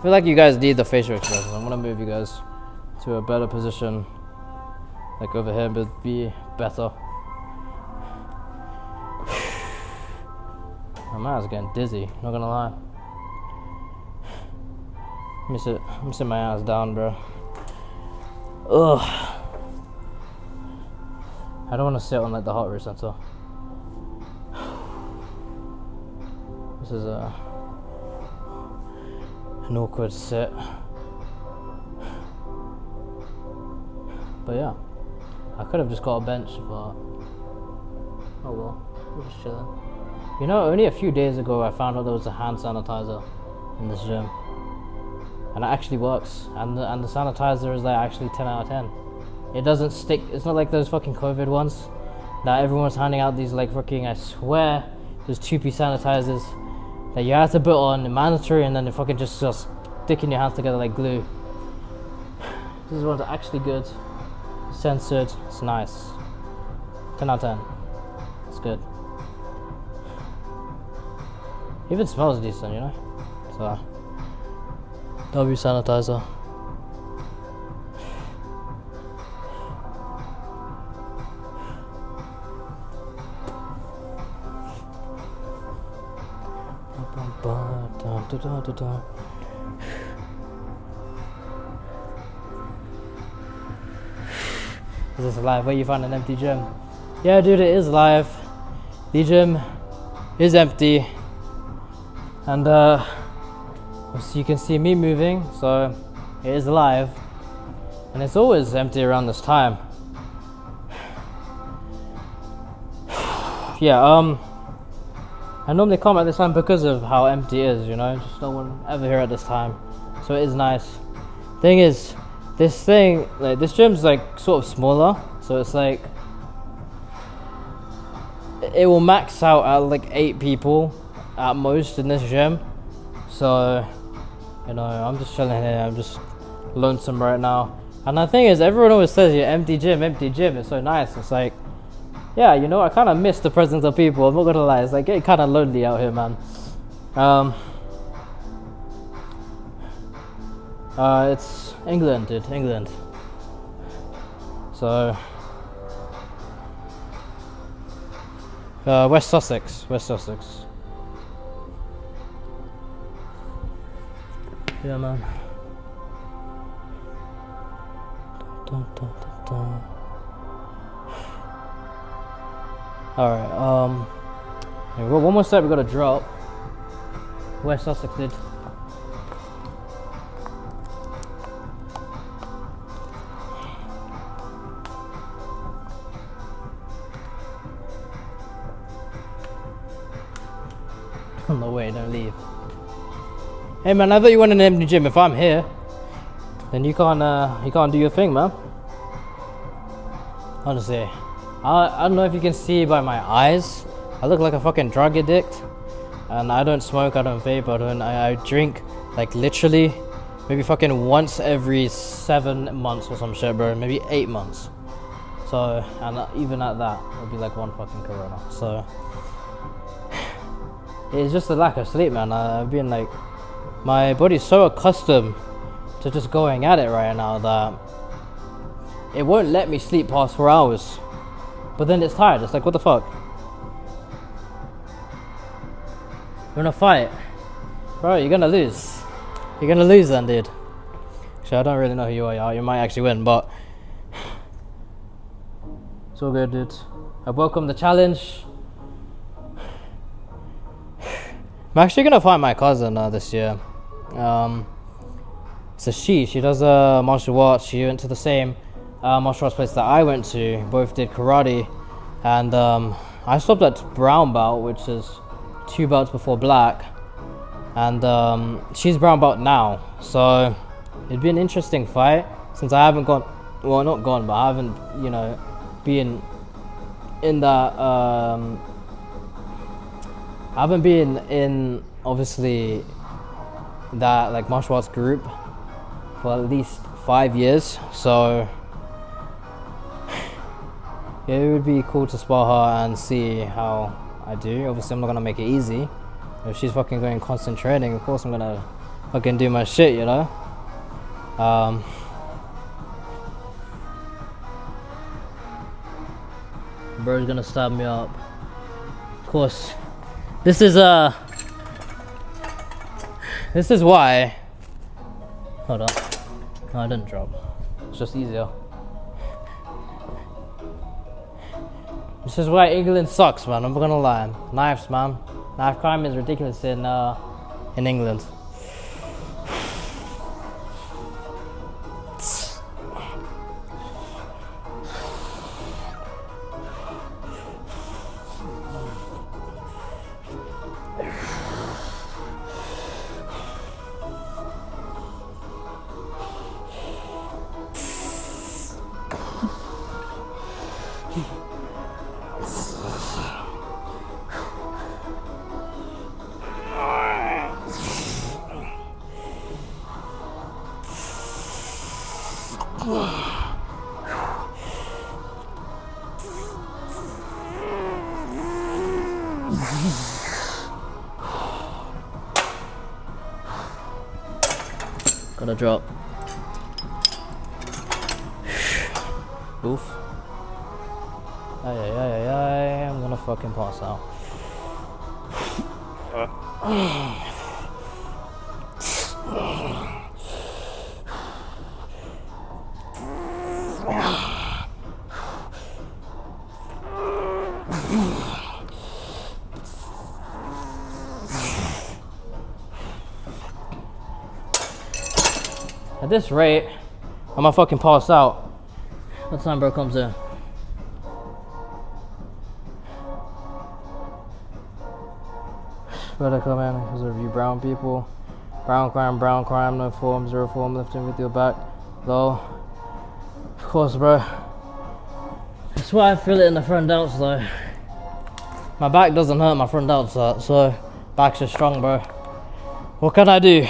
feel like you guys need the facial expressions. I'm gonna move you guys to a better position, like over here, but be better. My eyes getting dizzy, not gonna lie. Let me sit my ass down, bro. Ugh. I don't want to sit on like the heart rate sensor. This is an awkward sit. But yeah, I could have just got a bench, but oh well, we're just chilling. You know, only a few days ago I found out there was a hand sanitizer in this gym, and it actually works. And the sanitizer is like actually 10 out of 10. It doesn't stick. It's not like those fucking COVID ones that everyone's handing out. These like fucking, I swear, those 2-piece sanitizers that you have to put on mandatory, and then they fucking just sticking your hands together like glue. This one's actually good, censored. It's nice. 10 out of 10. It's good. Even smells decent, you know? So, W sanitizer. Is this live? Where you find an empty gym? Yeah, dude, it is live. The gym is empty. And you can see me moving, so it is live, and it's always empty around this time. Yeah, I normally come at this time because of how empty it is, you know, just no one ever here at this time, so it is nice. Thing is, this gym's like sort of smaller, so it's like it will max out at like 8 people at most in this gym. So, you know, I'm just chilling here. I'm just lonesome right now. And the thing is, everyone always says, yeah, empty gym, it's so nice. It's like, yeah, you know, I kind of miss the presence of people. I'm not gonna lie, it's like getting kind of lonely out here, man. It's England, dude, England. So, West Sussex. Yeah, man. Alright, we've got one more step we gotta drop. West Sussex did. No way, don't leave. Hey man, I thought you wanted an empty gym. If I'm here, then you can't do your thing, man. Honestly, I don't know if you can see by my eyes. I look like a fucking drug addict, and I don't smoke, I don't vape, I drink like literally maybe fucking once every 7 months or some shit, bro. Maybe 8 months. So, and even at that, it'll be like one fucking Corona. So, it's just a lack of sleep, man. I've been like, my body's so accustomed to just going at it right now that it won't let me sleep past 4 hours. But then it's tired. It's like, what the fuck? You wanna fight? Bro, you're gonna lose. You're gonna lose then, dude. Actually, I don't really know who you are. You might actually win, but it's all good, dude. I welcome the challenge. I'm actually gonna find my cousin this year. So she does martial arts. She went to the same martial arts place that I went to. Both did karate, and I stopped at brown belt, which is 2 belts before black, and she's brown belt now. So it'd be an interesting fight since I haven't gone, well, not gone, but I haven't, you know, been in that I haven't been in obviously that like martial arts group for at least 5 years, so yeah, it would be cool to spar her and see how I do. Obviously I'm not gonna make it easy. If she's fucking going constant training, of course I'm gonna fucking do my shit, you know. Bro's gonna stab me up. Of course, this is why. Hold on. No, I didn't drop. It's just easier. This is why England sucks, man. I'm not gonna lie. Knives, man. Knife crime is ridiculous in England. Gotta drop. Oof. Ay, I'm gonna fucking pass out. At this rate, I'm gonna fucking pass out. What time bro comes in? Better come in because of you brown people. Brown crime, no form, zero form, lifting with your back low. Of course, bro. That's why I feel it in the front delts though. My back doesn't hurt, my front delts hurt, so back's just strong, bro. What can I do?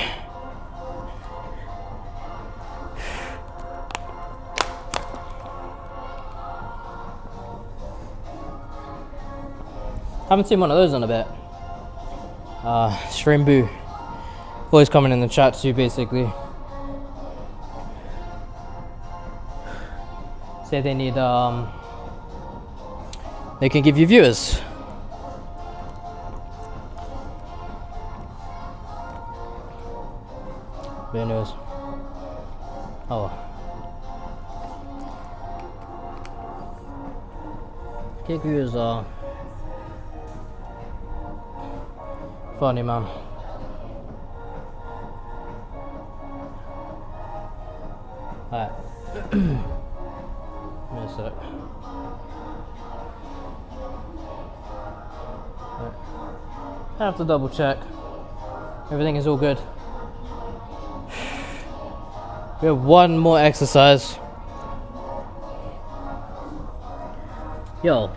Haven't seen one of those in a bit. Stream Boo. Always coming in the chat too, basically. Say they need, they can give you viewers. But anyways. Oh. Kick viewers are funny, man. Alright. Give me a sec. Right. I have to double check. Everything is all good. We have one more exercise. Yo,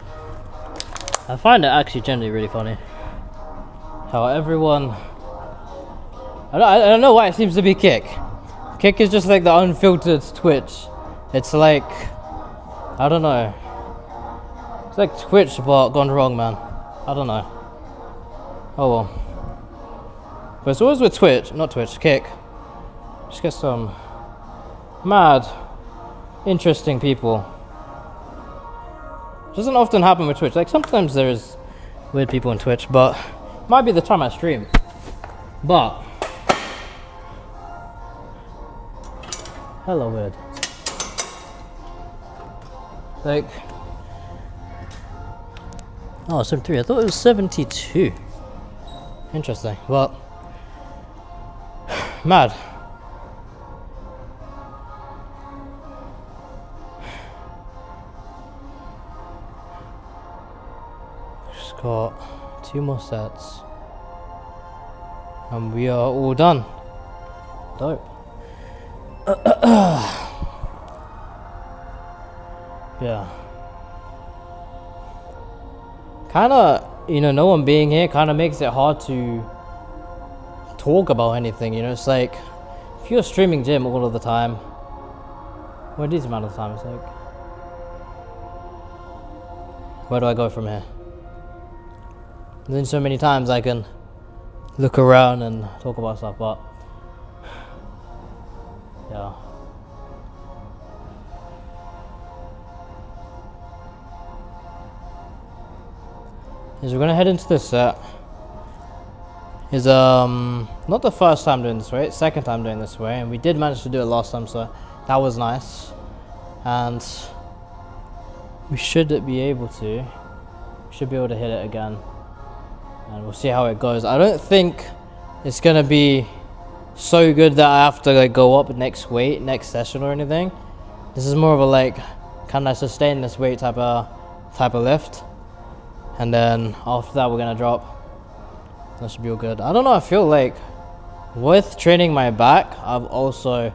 I find it actually generally really funny how everyone, I don't know why it seems to be Kick. Kick is just like the unfiltered Twitch. It's like, I don't know. It's like Twitch but gone wrong, man. I don't know. Oh well. But it's always with Twitch, not Twitch, Kick. Just get some mad, interesting people. Doesn't often happen with Twitch. Like sometimes there's weird people on Twitch, but it might be the time I stream. But hella weird. Like, oh, 73. I thought it was 72. Interesting. Well, mad. Just got 2 more sets, and we are all done. Dope. Yeah. Kinda you know, no one being here kind of makes it hard to talk about anything. You know, it's like if you're streaming gym all of the time, what is the amount of time? It's like, where do I go from here? And then so many times I can look around and talk about stuff, but yeah. Is we're gonna head into this set. Is not the first time doing this way, it's second time doing this way, and we did manage to do it last time, so that was nice. And we should be able to hit it again, and we'll see how it goes. I don't think it's gonna be so good that I have to like go up next session or anything. This is more of a like, can I sustain this weight type of lift, and then after that we're gonna drop. That should be all good. I don't know, I feel like with training my back, I've also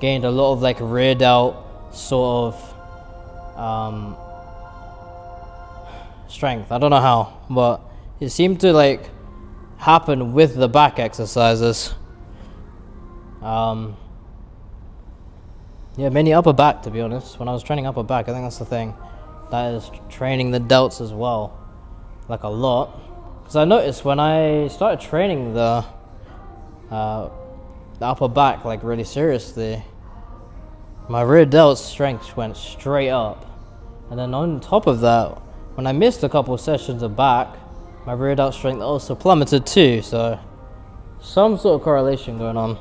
gained a lot of like rear delt sort of strength. I don't know how, but it seemed to like happen with the back exercises. Yeah, mainly upper back, to be honest. When I was training upper back, I think that's the thing. That is training the delts as well, like a lot. Because I noticed when I started training the upper back like really seriously, my rear delt strength went straight up. And then on top of that, when I missed a couple of sessions of back, my rear delt strength also plummeted too. So some sort of correlation going on.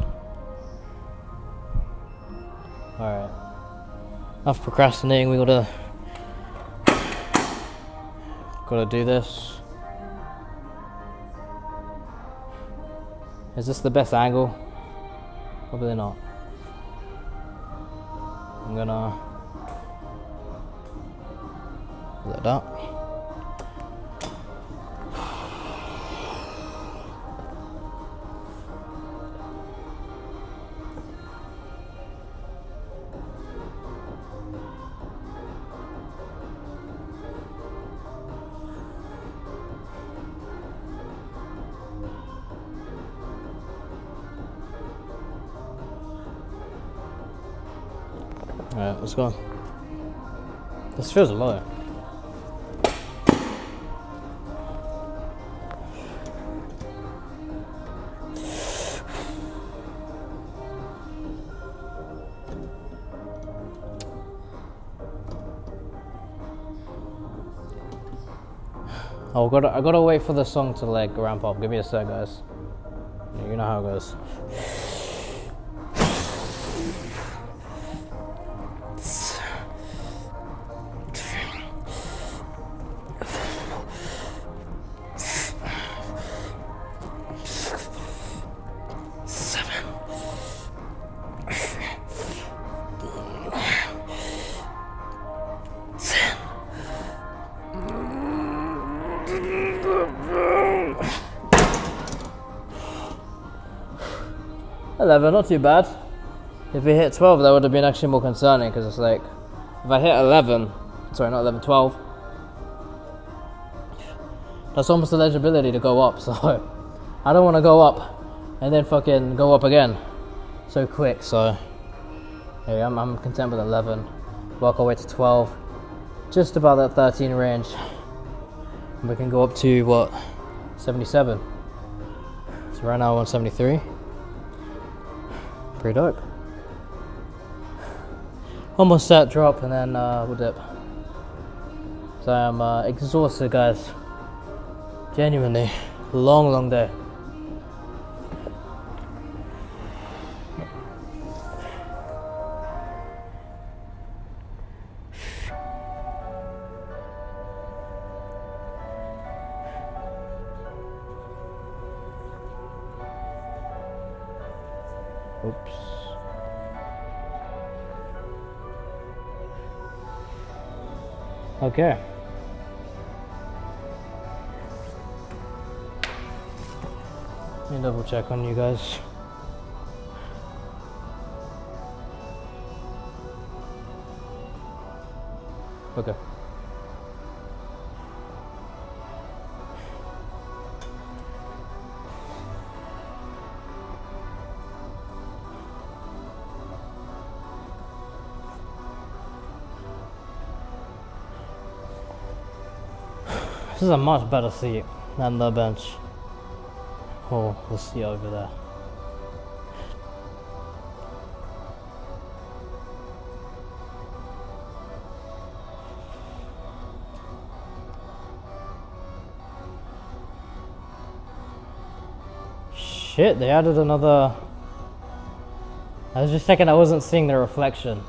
Alright, enough procrastinating, we gotta do this. Is this the best angle? Probably not. I'm gonna let that. Alright, let's go. This feels low. Oh, I gotta wait for the song to like ramp up. Give me a sec, guys. You know how it goes. Not too bad. If we hit 12, that would have been actually more concerning, because it's like, if I hit 11, sorry, not 11, 12, that's almost eligibility to go up, so I don't want to go up and then fucking go up again so quick. So hey, I'm content with 11, work our way to 12, just about that 13 range, and we can go up to what, 77. So right now 173. Pretty dope. Almost set drop, and then we'll dip. So I'm exhausted, guys. Genuinely, long day. Oops. Okay. Let me double check on you guys. Okay. This is a much better seat than the bench. Oh, the seat over there. Shit, they added another. I was just checking I wasn't seeing the reflection.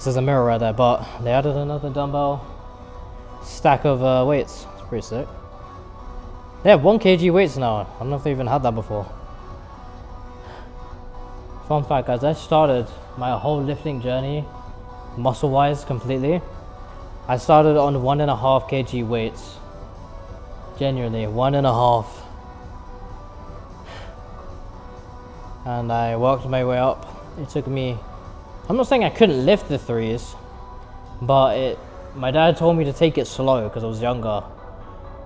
There's a mirror right there, but they added another dumbbell stack of weights. It's pretty sick. They have 1 kg weights now. I don't know if they even had that before. Fun fact, guys, I started my whole lifting journey muscle-wise completely. I started on 1.5 kg weights. Genuinely, 1.5. And I worked my way up. It took me, I'm not saying I couldn't lift the 3s, but my dad told me to take it slow because I was younger.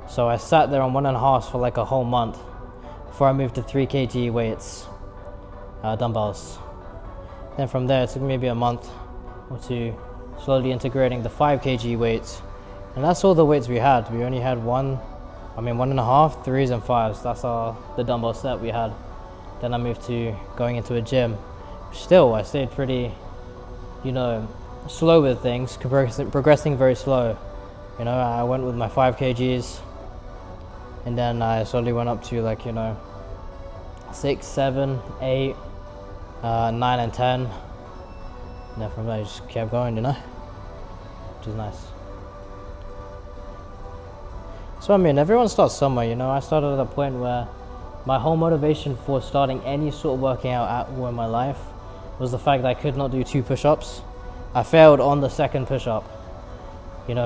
So I sat there on 1.5 for like a whole month before I moved to 3 kg weights, dumbbells. Then from there, it took maybe a month or two, slowly integrating the 5 kg weights. And that's all the weights we had. We only had 1.5, 3s and 5s. That's the dumbbell set we had. Then I moved to going into a gym. Still, I stayed pretty, slow with things, progressing very slow. I went with my 5 kgs, and then I slowly went up to 6, 7, 8, 9 and 10. And then from there I just kept going, which is nice. So everyone starts somewhere, I started at a point where my whole motivation for starting any sort of working out at all in my life was the fact that I could not do 2 push-ups. I failed on the second push-up, and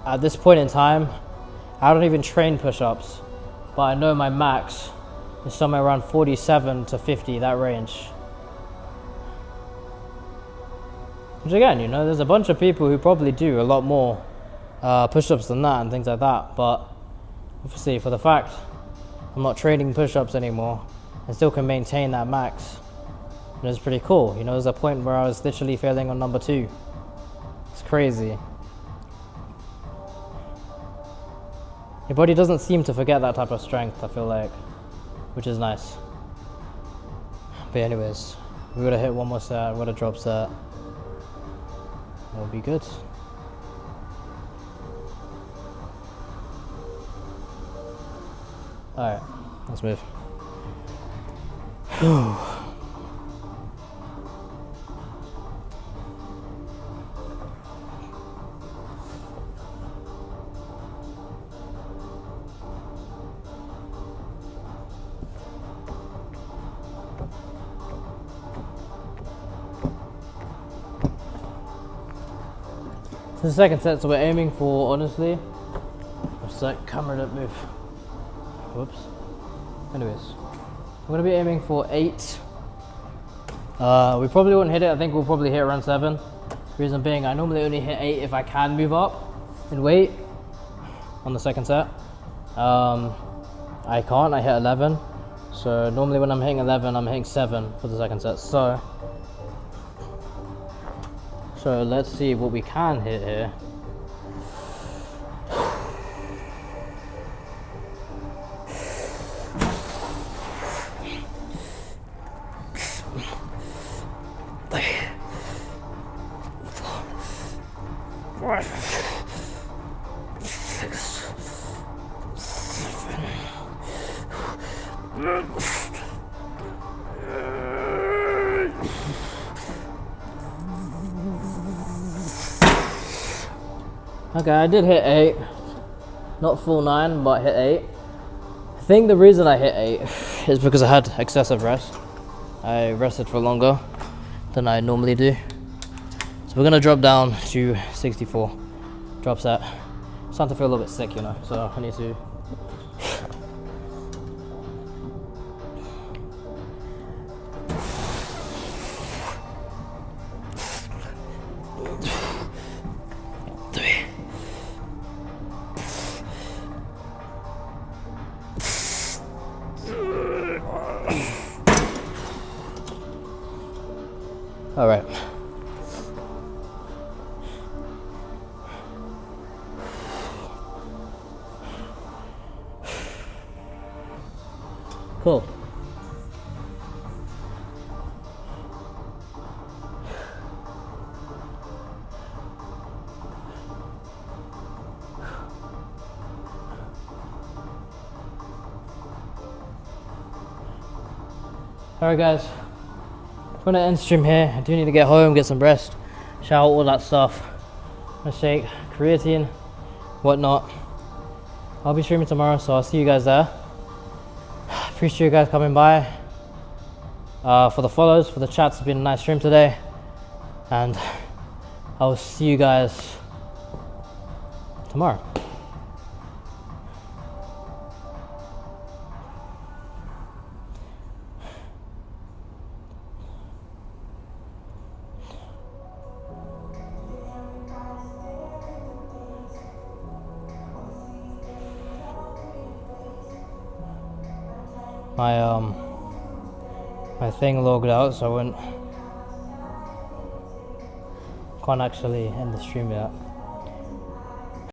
at this point in time, I don't even train push-ups, but I know my max is somewhere around 47 to 50, that range. Which again, there's a bunch of people who probably do a lot more push-ups than that and things like that, but obviously, for the fact I'm not training push-ups anymore and still can maintain that max, it was pretty cool. There's a point where I was literally failing on number 2. It's crazy. Your body doesn't seem to forget that type of strength, I feel like, which is nice. But anyways, we gotta hit one more set, we gotta drop set. That'll be good. Alright, let's move. So the second set, so we're aiming for, honestly, what's that camera don't move. Whoops. Anyways, we're gonna be aiming for 8. We probably won't hit it. I think we'll probably hit around 7. Reason being, I normally only hit 8 if I can move up in weight on the second set. I can't. I hit 11. So normally when I'm hitting 11, I'm hitting 7 for the second set. So let's see what we can hit here. Okay, I did hit 8, not full 9, but hit 8. I think the reason I hit 8 is because I had excessive rest. I rested for longer than I normally do. So we're gonna drop down to 64, drop set. I'm starting to feel a little bit sick, so I need to. All right. Cool. Alright guys, I'm gonna end stream here. I do need to get home, get some rest, shower, all that stuff. A shake, creatine, whatnot. I'll be streaming tomorrow, so I'll see you guys there. Appreciate you guys coming by. For the follows, for the chats, it's been a nice stream today. And I will see you guys tomorrow. My thing logged out, so I can't actually end the stream yet.